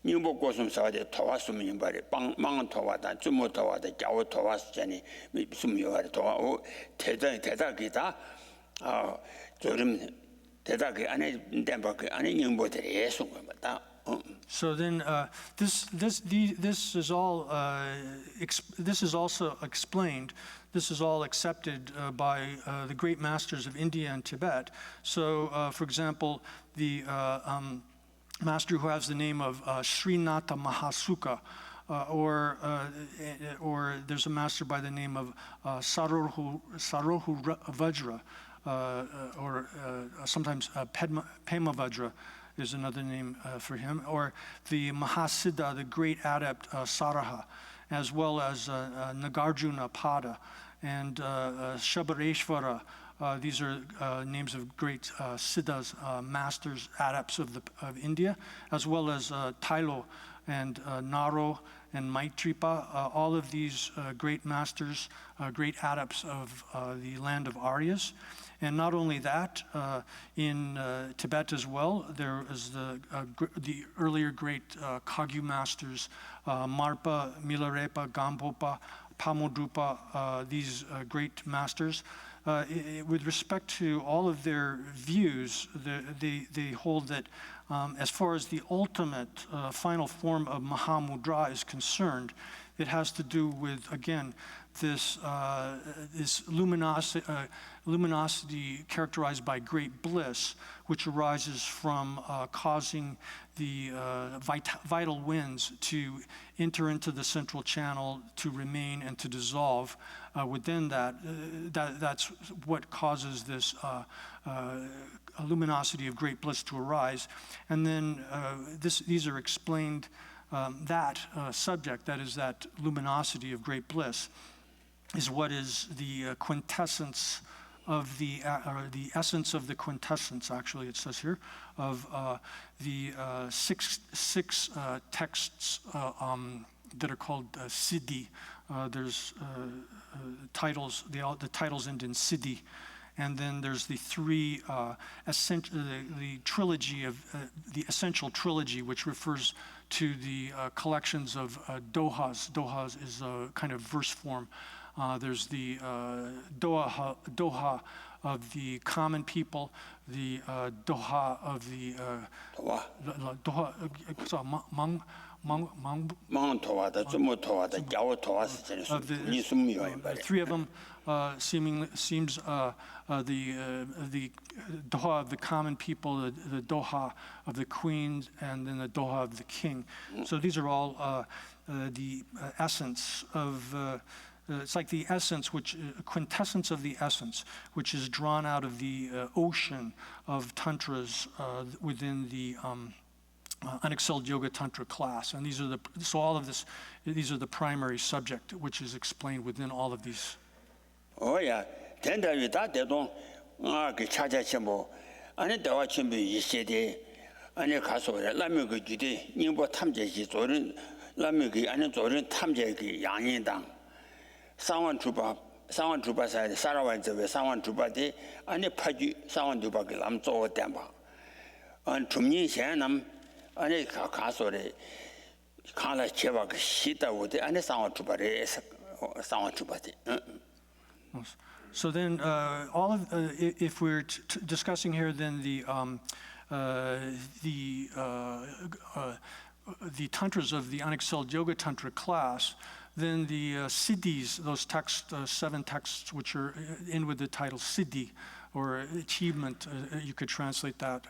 인보 고스무사데 도와스면 인바리 빵망 도와다 좀 도와다 겨우 도와스잖니 무슨 요할 도와 대다기다 조름 대다기 안에 댐바기 안에 인보들이 송거다. So then, this is all. This is also explained. This is all accepted by the great masters of India and Tibet. So, for example, the master who has the name of Srinatha Mahasukha, or there's a master by the name of Sarohu Vajra, or sometimes Pema Vajra is another name for him, or the Mahasiddha, the great adept Saraha, as well as Nagarjuna Pada and Shabareshvara. These are names of great siddhas, masters, adepts of India, as well as Tailo and Naro and Maitripa. All of these great masters, great adepts of the land of Aryas. And not only that, in Tibet as well, there is the earlier great Kagyu masters, Marpa, Milarepa, Gampopa, Pamodrupa, these great masters. With respect to all of their views, they hold that as far as the ultimate final form of Mahamudra is concerned, it has to do with, again, this luminosity characterized by great bliss, which arises from causing the vital winds to enter into the central channel, to remain and to dissolve. Within that's what causes this luminosity of great bliss to arise. And then these are explained, that subject, that is that luminosity of great bliss, is what is the quintessence of the essence of the quintessence, actually it says here, of the six texts that are called Siddhi. There's titles, the titles end in Siddhi. And then there's the three the trilogy of the essential trilogy, which refers to the collections of dohas. Dohas is a kind of verse form. There's the doha of the common people, the doha of the three of them seems the doha of the common people, the doha of the queen, and then the doha of the king. So these are all the essence of it's like the essence, which quintessence of the essence, which is drawn out of the ocean of tantras within the unexcelled yoga tantra class. And these are these are the primary subject, which is explained within all of these. Oh yeah, then there is that they don't charge chimbo, and it was chimbo you said, and a castle, let me go to the Nimbo Tamjaki, Zorin, Lamiki, and Zorin Tamjaki, Yang Dang. Someone Truba said, Sarawans of someone Truba day, and a Paju, someone Dubaki, Lamzo Damba. And to me, Shanam, and a castle, Kala Chevak, Shita would, and a sound Truba, sound Truba. So then, all of if we're discussing here, then the tantras of the unexcelled yoga tantra class, then the siddhis, those texts, 7 texts which are in with the title siddhi or achievement, you could translate that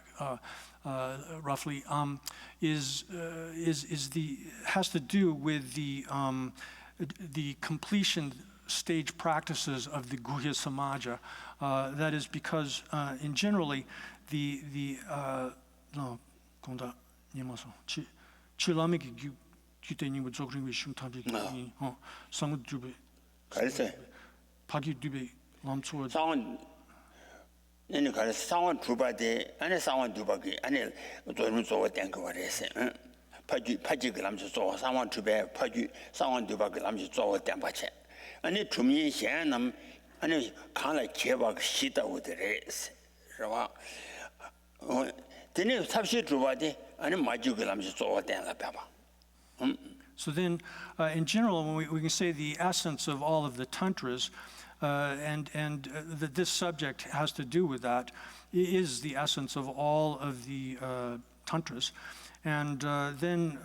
roughly, has to do with the completion stage practices of the Guhya Samaja. That is because in generally sound Trubade, and someone Dubaki, and don't so thank what I say. Pajigram so someone to bear Paju, someone Dubagram so temperature. And it to me, Shanam, and it can't like Chevak Shita with the race. Then you substitute Trubade, and Majugram so than the pepper. So then, in general, when we can say the essence of all of the tantras, and that this subject has to do with that, is the essence of all of the tantras. And then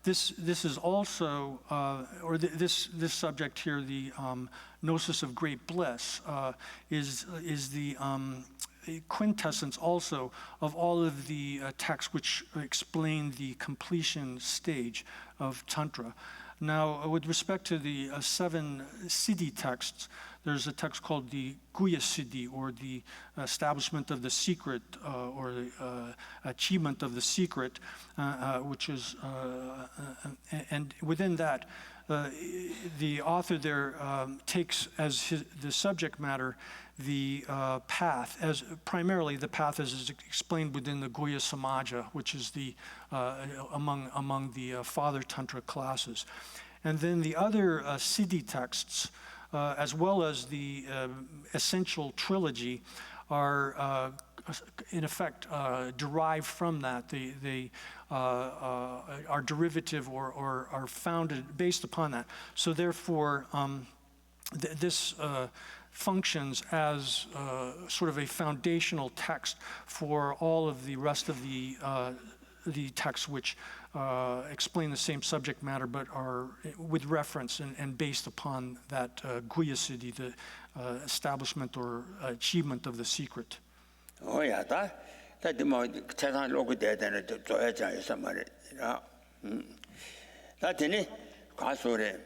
this is also, this subject here, the gnosis of great bliss, is the quintessence also of all of the texts which explain the completion stage of Tantra. Now, with respect to the 7 siddhi texts, there's a text called the Guhya Siddhi, or the establishment of the secret, or the achievement of the secret, which is, and within that, the author there takes as the subject matter the path, as primarily the path as is explained within the Guhya Samaja, which is the among the Father Tantra classes. And then the other siddhi texts, as well as the essential trilogy, are in effect derived from that. They are derivative or are founded based upon that. So therefore, this functions as sort of a foundational text for all of the rest of the texts which explain the same subject matter but are with reference and based upon that Guhya Siddhi, the establishment or achievement of the secret. Oh yeah, that the more Chetan local dead and to Eja is somebody. That in it, Kasure.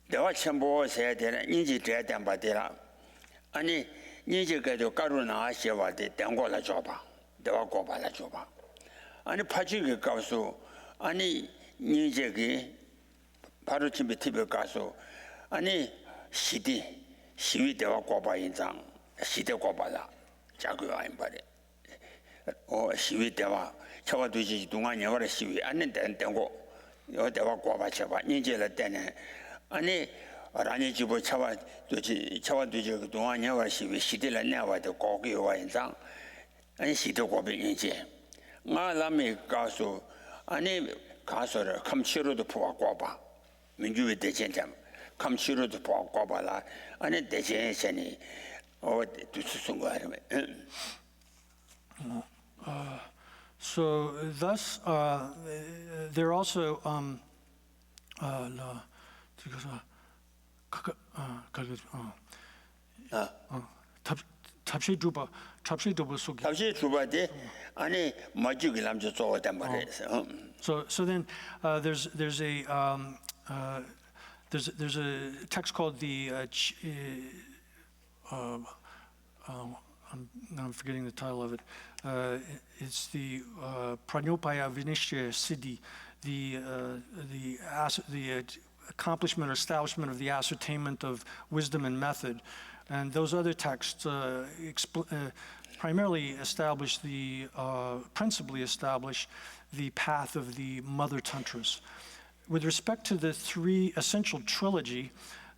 The Wachambo said that Ninji Dread and Badera. Ani Ninji get to Karuna Sheva de Tangola Joba, the Wakoba La Joba. Ani Pachiki Kasu, Ani Ninjaki, Paruchimbi Tibikasu, Ani Shidi, Shivi de Wakoba in Zang, Shide Kobala, Jaguar in Body. Or Shivi Deva, Chavaduji, Dungani, or Shivi, and then Tango, or the Wakoba Chava, Ninja Tene. 아니 라니지보 차와두지 동안에와 시비 시들라 내와도 고기와 인상 아니 시도 고비인지 나라미 가수 아니 가수를 감치로도 보아고봐 민주의 대전장 감치로도 보아고봐라 아니 대전에서니 두수sun 거 아니면 So thus there also 잡시 주바데 아니 마주기 남자 좋았단 말이에요. So then there's there's a text called the I'm forgetting the title of it. It's the Pranopaya Vinishya Siddhi, the accomplishment or establishment of the ascertainment of wisdom and method. And those other texts primarily establish principally establish the path of the mother tantras. With respect to the three essential trilogy,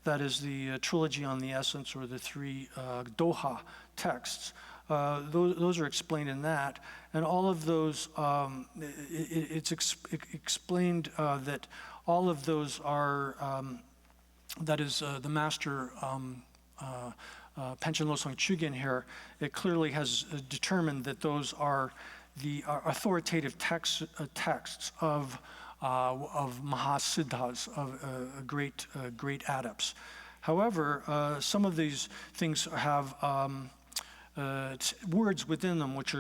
that is the trilogy on the essence, or the three Doha texts, those are explained in that. And all of those, it's explained that all of those are, that is the master Panchen Losang Chugyen here, it clearly has determined that those are the authoritative texts of Mahasiddhas, of great adepts. However, some of these things have words within them which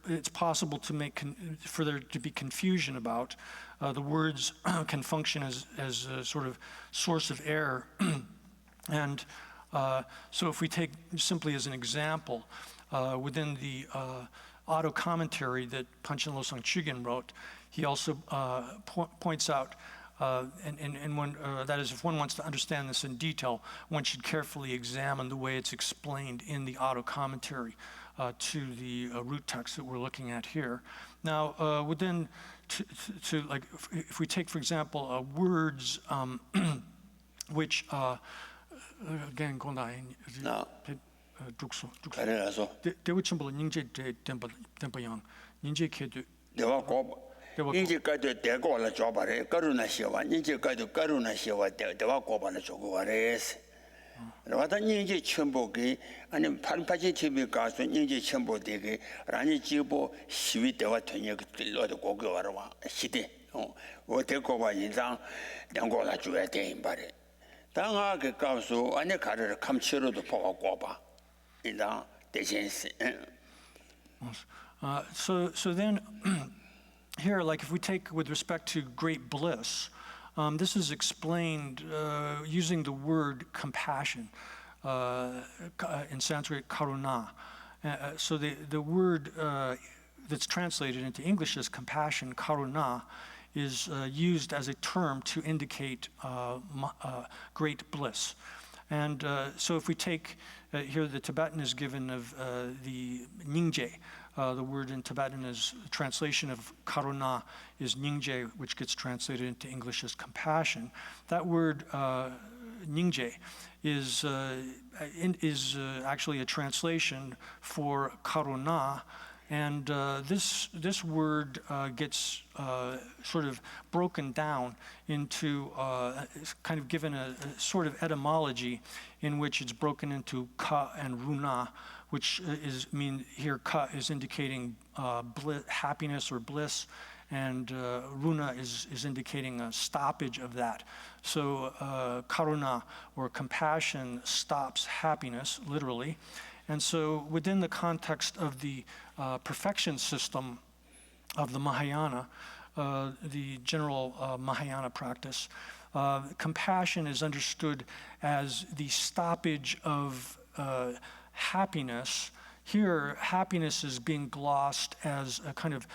it's possible to make for there to be confusion about. The words can function as a sort of source of error. And so if we take simply as an example, within the auto commentary that Panchen Losang Chugyen wrote, he also points out, that is, if one wants to understand this in detail, one should carefully examine the way it's explained in the auto commentary to the root text that we're looking at here. Now, within, like, if we take, for example, words which, again, No. Dewa ko ninje kaito dego la jobare karuna shewa ninje kaito karuna shewa dewa ko bana jogo ares wata ninje 첨보 게 아니 판파지 TV 가서 ninje 첨보 되게 라니 지보 시위 대와 전혀 길로도 고교 와라 시대 어 데고 봐 인상 양고라 줘야 돼 임바래 당하게 가서 아니 가르를 감치로도 보고 봐 인상 대신 So then, here, like if we take with respect to great bliss, this is explained using the word compassion, in Sanskrit karuna. So the word that's translated into English as compassion, karuna, is used as a term to indicate great bliss. And so if we take, here the Tibetan is given of the nyingje. The word in Tibetan is, translation of karuna is nyingje, which gets translated into English as compassion. That word nyingje is actually a translation for karuna. And this word gets sort of broken down into, kind of given a sort of etymology in which it's broken into ka and runa, which here ka is indicating happiness or bliss, and runa is indicating a stoppage of that. So karuna, or compassion, stops happiness, literally. And so within the context of the perfection system of the Mahayana, the general Mahayana practice, compassion is understood as the stoppage of happiness. Here, happiness is being glossed as a kind of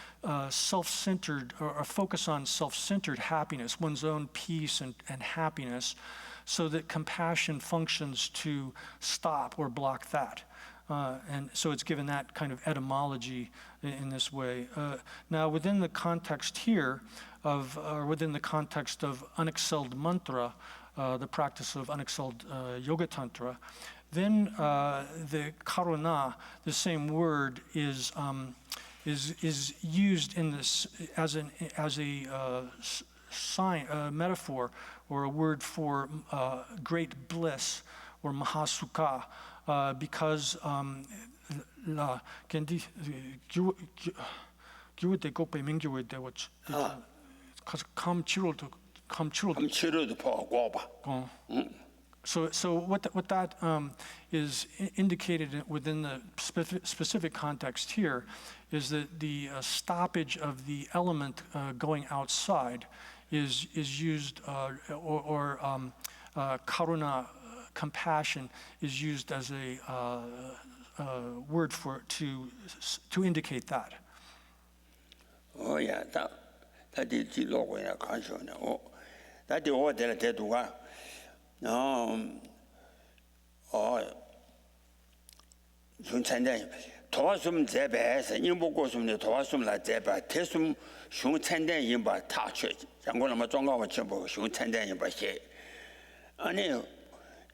self-centered, or a focus on self-centered happiness, one's own peace and happiness, so that compassion functions to stop or block that. And so it's given that kind of etymology in this way. Now, within the context here or within the context of unexcelled mantra, the practice of unexcelled yoga tantra, then the karuna, the same word, is used in this as a sign, a metaphor, or a word for great bliss, or mahasukha. Because la kendi gyuwe de go pe minggyuwe de what come chiro to 보고 봐. So what that is indicated within the specific context here is that the stoppage of the element going outside is used, or karuna, compassion, is used as a word to indicate that. Oh yeah, that did the logo in a conscious. Oh, that the order that do 중찬대 도와숨 제배에서 인보고숨네 도와숨라 제배 대숨 흉찬대 인바 타취 장고나마 종가와 전부 흉찬대 인바시 아니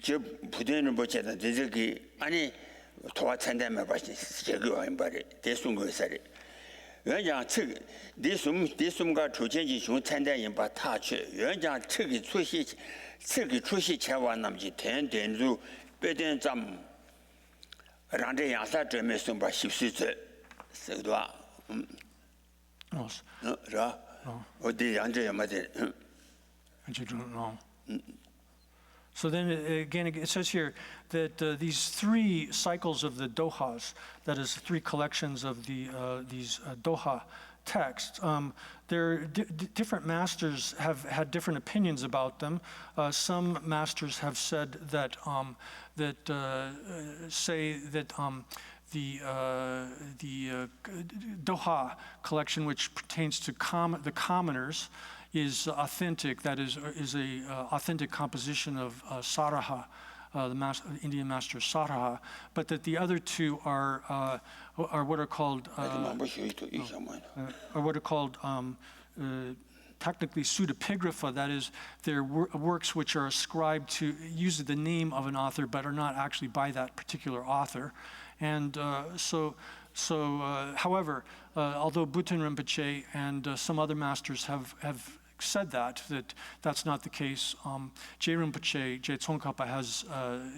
저 부대는 뭐잖아 저기 아니 도와찬대면 바시 제거 인바리 대숨 거사리原讲这个대숨과 조전지 흉찬대 인바 타취原讲这个出席前往那么就天入别点咱让这样啥准备送把习俗者是吧是吧我得让这样么的So then again, it says here that these 3 cycles of the dohas, that is 3 collections of these doha texts, different masters have had different opinions about them. Some masters have said that say that the doha collection, which pertains to the commoners, is authentic. That is a authentic composition of Saraha, the Indian master Saraha, but that the other 2 are what are called technically pseudepigrapha. That is, they're works which are ascribed to use the name of an author, but are not actually by that particular author. And however, although Bhutan Rinpoche and some other masters have said that's not the case, Je Rinpoche, Je Tsongkhapa has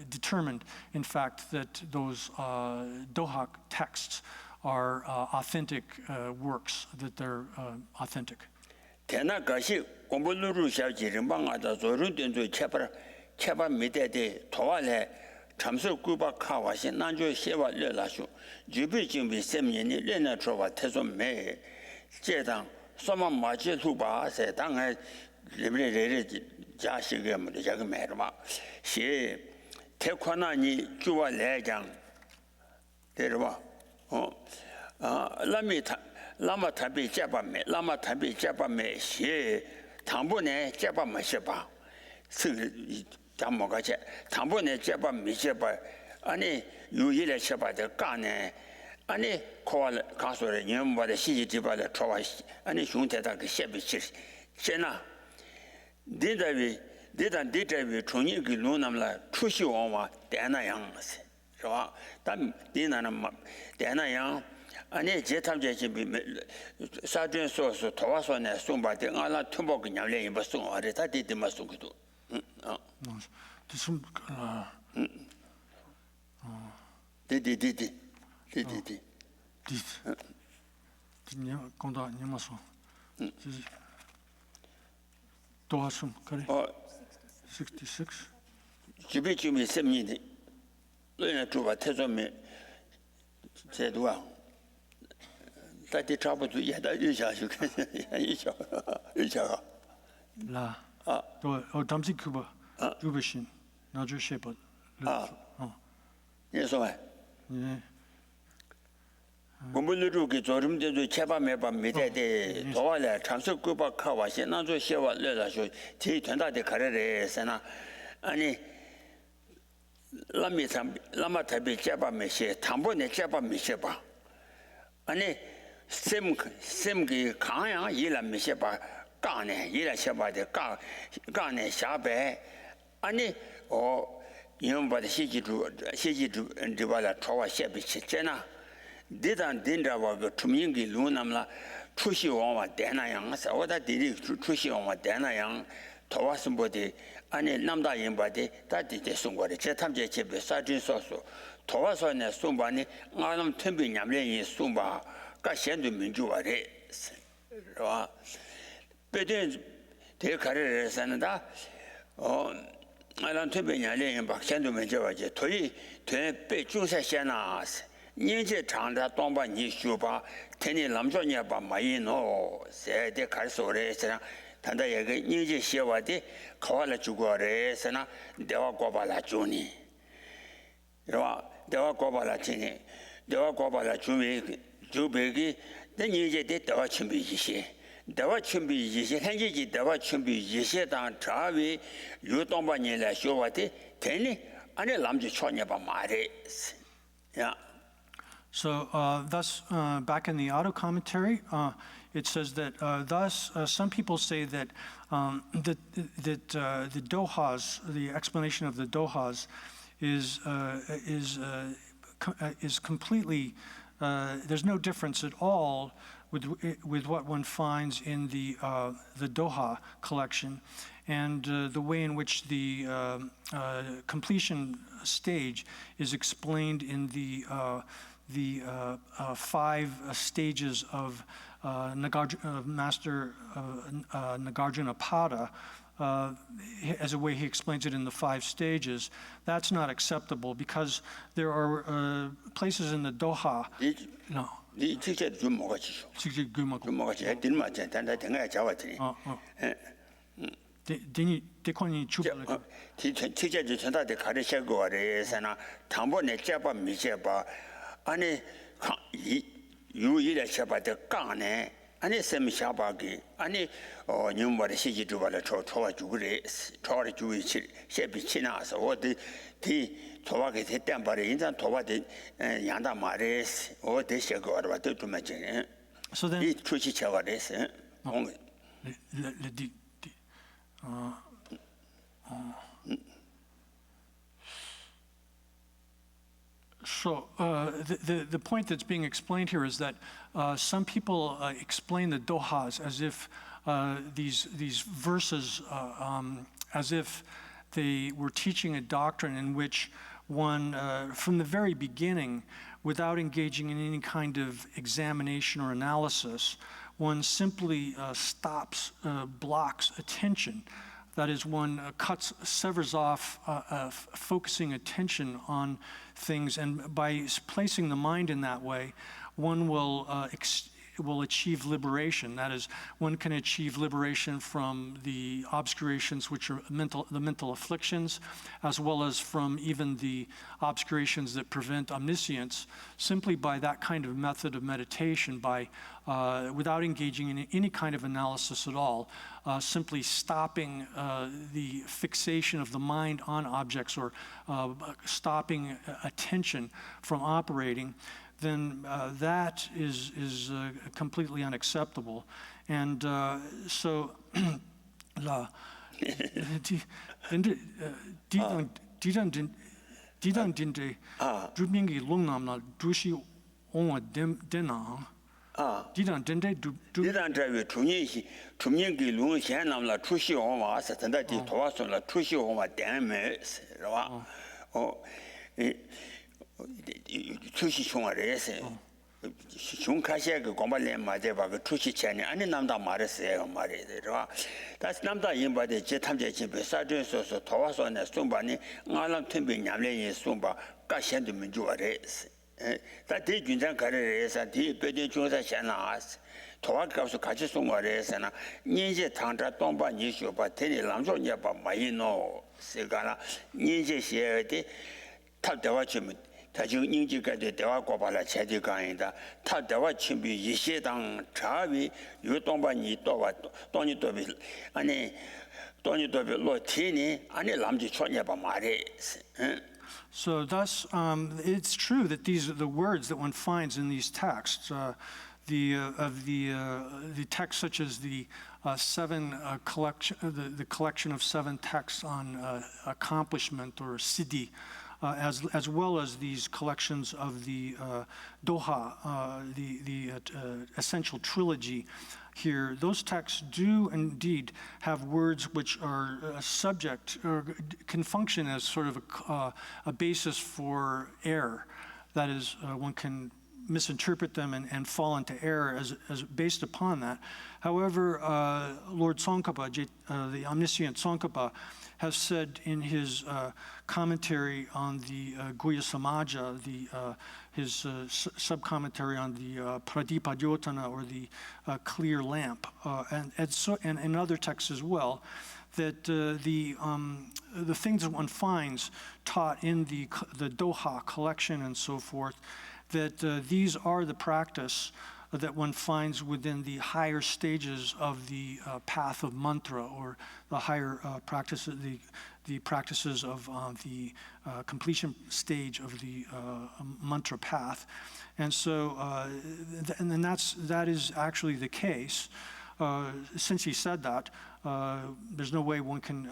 determined, in fact, that those Doha texts are authentic works, that they're authentic. 대나 가시 공부를 샤지 림방아다 조run된조 체바 미대대 도와래 참석 구바 카와시 난조 세와 려라쇼 주비 준비 세미니 레나 tro와 태좀매 제당 소마 마지 후바세 당에 레레레 자식의 뭐 자가 매르마 시 태권하니 주와 내장 데려와 라마 타비 잡아매 시 당분에 잡아매 셔봐 스 담모가체 당분에 잡아매 셔봐 아니 유일에 셔봐들 까네 아니 코알 가소래 년보다 시지지발에 좋아시 아니 흉태다 그 셰비치 제나 디다비 총이 그 논남라 추시원와 대나양스 좋아 단 디나는 대나양 아니 제탐제지 사전 소소 도와서네 송바데 알라 tum보 그냥 레인 버송 아래다 디디마 송도 무슨 디디디 그냥 건다 님마서 도와숨 그래 66 주비주미 셈니디 너네 주바 태좀미 제도아 다디 잡아도 얘다 일샤슈 일샤가 라 또 담지 쿠바 주베신 나주 셰버 예소아 예 공부르기 조름대도 체바매바 미대대 도와래 참석 구바 카와시 나조 셰와 려라쇼 제 된다데 가래래서나 아니 라마타비 체바매시 담보네 체바매시바 아니 셈기 강양 일라매시바 까네 일라셔바데 까네 샤베 아니 이놈바데 시지주 디발라 초와 셰비치 제나 디단 딘다와 그 투밍기 루남라 추시원와 대나양서 오다 디리 추시원와 대나양 도와슴보디 아니 남다 인바디 다디데 송거리 제탐제 집에 사진소소 도와서네 송바니 아놈 템비 냠레이 송바 가현도 민주와레 와 베데 대가르에서는다 알람 퇴변이야 박 현도면 저와제 토이 퇴배 중사시나스 년제 장다 동바 니슈바 테니 남조냐바 마이노 세데 갈소레스나 단다 얘기 년제 시와데 가와라 주고레스나 대화 고발라 주니 와 대화 고발라 지니 대화 고발라 주베기 년제 때 대화 준비시 대화 준비시 현재지 대화 준비시 당 자위 유동반이라 쇼와데 테니 아니 남주 초냐바 마레스 야 So thus, back in the auto commentary, it says that thus some people say that the dohas, the explanation of the dohas, is completely. There's no difference at all with what one finds in the Doha collection, and the way in which the completion stage is explained in the 5 stages of Master Nagarjuna Pada, as a way he explains it in the 5 stages. That's not acceptable because there are places in the Doha. No. 이 직접 좀 먹어지죠. 직접 좀 먹어지. 들만 단다 등에 잡아들이. 데니 데코니 추발. 직접 전다데 가르쳐고 아래에서나 당번에 잡아 미제바 아니 유일에 잡아도 까네. 아니 셈샤바기 아니 뉴머리 시기도발에 초와주고 그래. 초와주고 셰비치나서 어디 디 도와게 됐단 말에 인자 도와대 양다 말에스 대셔고 알아도 좀 맞네. So then 이 추치 차와레스. So the point that's being explained here is that some people explain the dohas as if these verses as if they were teaching a doctrine in which one, from the very beginning, without engaging in any kind of examination or analysis, one simply stops, blocks attention. That is, one severs off focusing attention on things, and by placing the mind in that way, one will achieve liberation. That is, one can achieve liberation from the obscurations, which are the mental afflictions, as well as from even the obscurations that prevent omniscience, simply by that kind of method of meditation, by without engaging in any kind of analysis at all, simply stopping the fixation of the mind on objects, or stopping attention from operating, then that is completely unacceptable. And so, 디단 저기 중년기 롱현 남라出席 와서 된다 디 도와서라 出席 와 때문에 와出席 총알에서 중카시에 그 공발래 맞아 봐 그出席 전에 아니 남다 말했어요 말이더라 다시 남다 인바데 제 탐제 집에 사전소서 도와서네 송바니 알람 템비 냠래에 송바 까시한도 민주아레스 다 대균장 가르에서 디 배대 조사 샤나스 도와가서 같이 송아레서나 년제 당자 동바 니쇼바 테니 람조냐바 마이노 세가나 년제 시에데 탈대와 좀 다중 인지가데 대화 고발라 체디 강이다 탈대와 준비 이시당 자위 유동반이 또와 돈이 또비 아니 돈이 또비 로티니 아니 람지 초냐바 말이 So thus, it's true that these are the words that one finds in these texts. The texts such as the collection of 7 texts on accomplishment or siddhi, as well as these collections of the Doha, the essential trilogy. Here, those texts do indeed have words which are subject, or can function as sort of a basis for error. That is, one can misinterpret them and fall into error as based upon that. However, Lord Tsongkhapa, the omniscient Tsongkhapa, has said in his commentary on the Guhya Samaja, his sub-commentary on the Pradipadyotana, or the clear lamp, and in other texts as well, that the things that one finds taught in the Doha collection and so forth, that these are the practice that one finds within the higher stages of the path of mantra, or the higher practices, the practices of the completion stage of the mantra path. And so, that is actually the case. Since he said that, there's no way one can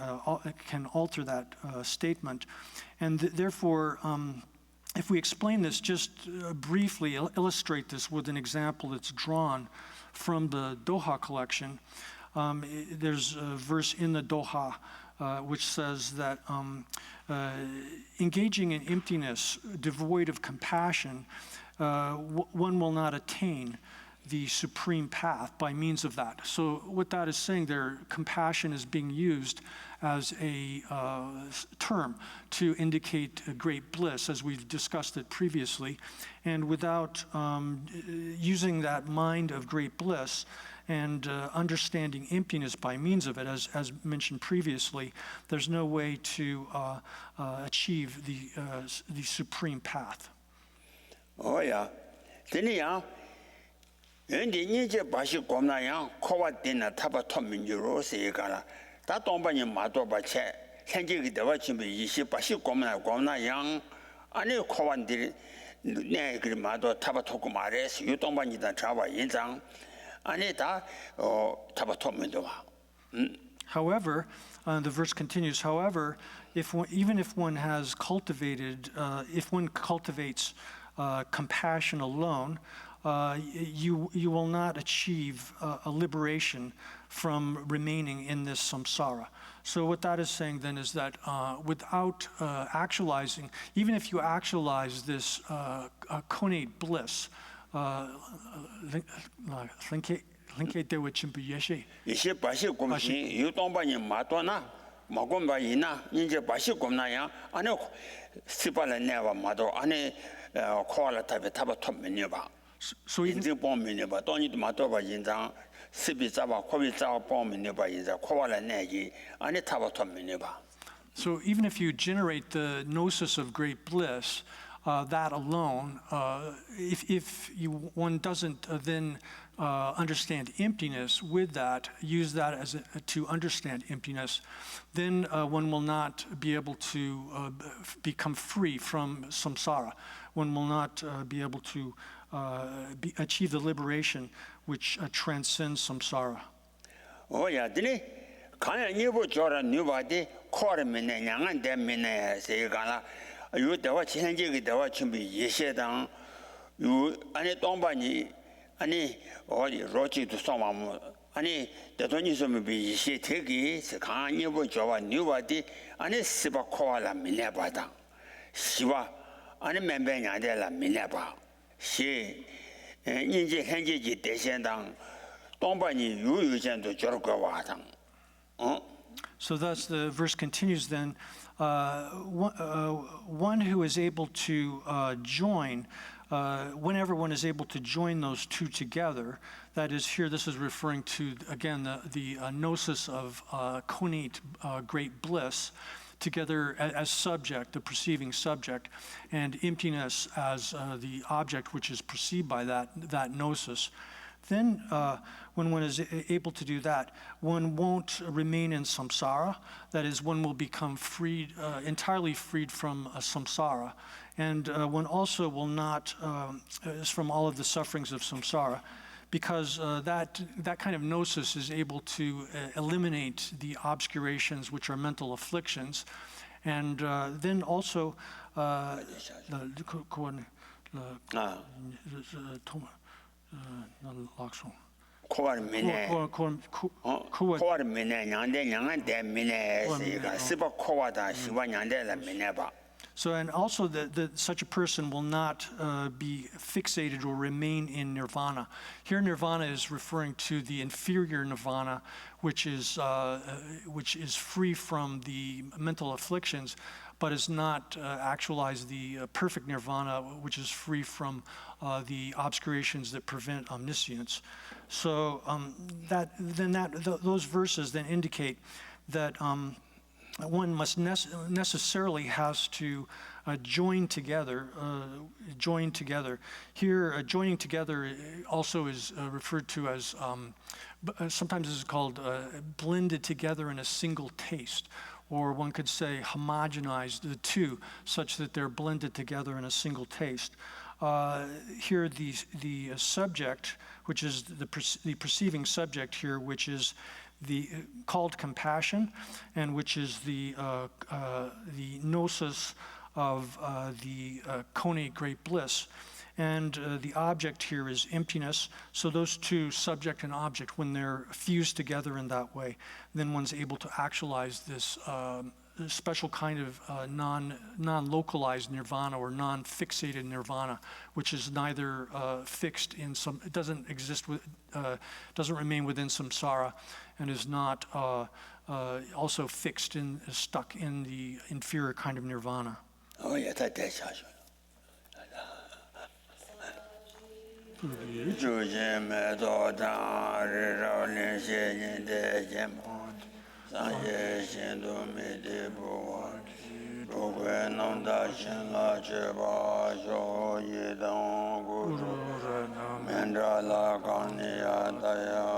alter that statement. And therefore, if we explain this, just briefly illustrate this with an example that's drawn from the Doha collection. There's a verse in the Doha which says that engaging in emptiness, devoid of compassion, one will not attain the supreme path by means of that. So what that is saying there, compassion is being used as a term to indicate a great bliss, as we've discussed it previously. And without using that mind of great bliss and understanding emptiness by means of it, as mentioned previously, there's no way to achieve the supreme path. Oh yeah, Yendi nije bashi gomna yang kowa dina taba tominjuro se kala ta tongba ni mato ba che 현재 그 대화 지금 20바시 gomna yang 아니 kowandir ne 그 마도 taba 토고 말해서 유동반이다 잡아 인장 아니 다 taba 토면도 와. However, the verse continues, however, even if one has cultivated, if one cultivates compassion alone, you will not achieve a liberation from remaining in this samsara. So what that is saying then is that without actualizing, even if you actualize this connate bliss, 마곰바이나 이제 바시 곰나야 안에 시발에 내와 마도 안에 코알라 타베 타바 톱면이봐. So 인제 보면이봐. 돈이도 마도바 인장 시비 잡아 코비 잡아 보면이봐. 인자 코알라 내기 안에 타바 톱면이봐. So even if you generate the gnosis of great bliss, that alone, if one doesn't then understand emptiness with that, use that as to understand emptiness, then one will not be able to become free from samsara. One will not be able to achieve the liberation which transcends samsara. Oh yeah, dini kana nibo jora nubadi kore mene nyangan de mene seigala yu dewa chenje ge dewa chimbi yeshedang yu ane tongbani 아니 어디 로지도 소마무 아니 대돈이 좀 비시 되기 강이 뭐 저와 뉴바디 아니 시바 코알라 밀려봐다 시와 아니 멤베냐데라 밀려봐 시 인제 현재지 대신당 동반이 유유전도 저렇게 와당 So thus the verse continues then, one who is able to join, whenever one is able to join those two together, that is here, this is referring to, again, the gnosis of connate great bliss, together as subject, the perceiving subject, and emptiness as the object which is perceived by that gnosis. Then when one is able to do that, one won't remain in samsara. That is, one will become freed, entirely freed from samsara. And one also will not, from all of the sufferings of samsara, because that kind of gnosis is able to eliminate the obscurations which are mental afflictions. And then also, So, and also that such a person will not be fixated or remain in nirvana. Here, nirvana is referring to the inferior nirvana, which is free from the mental afflictions, but is not actualized the perfect nirvana, which is free from the obscurations that prevent omniscience. So those verses then indicate that one must necessarily has to join together. Here, joining together also is referred to as, sometimes is called blended together in a single taste. Or one could say homogenize the two such that they're blended together in a single taste. Here, the subject, which is the perceiving subject here, which is called compassion, and which is the gnosis of the Kone great bliss. And the object here is emptiness. So those two, subject and object, when they're fused together in that way, then one's able to actualize this special kind of non-localized nirvana or non-fixated nirvana, which is neither fixed in some, it doesn't exist with, doesn't remain within samsara, and is not also fixed in, stuck in the inferior kind of nirvana. Oh, yeah, that's Mendra la kanya daya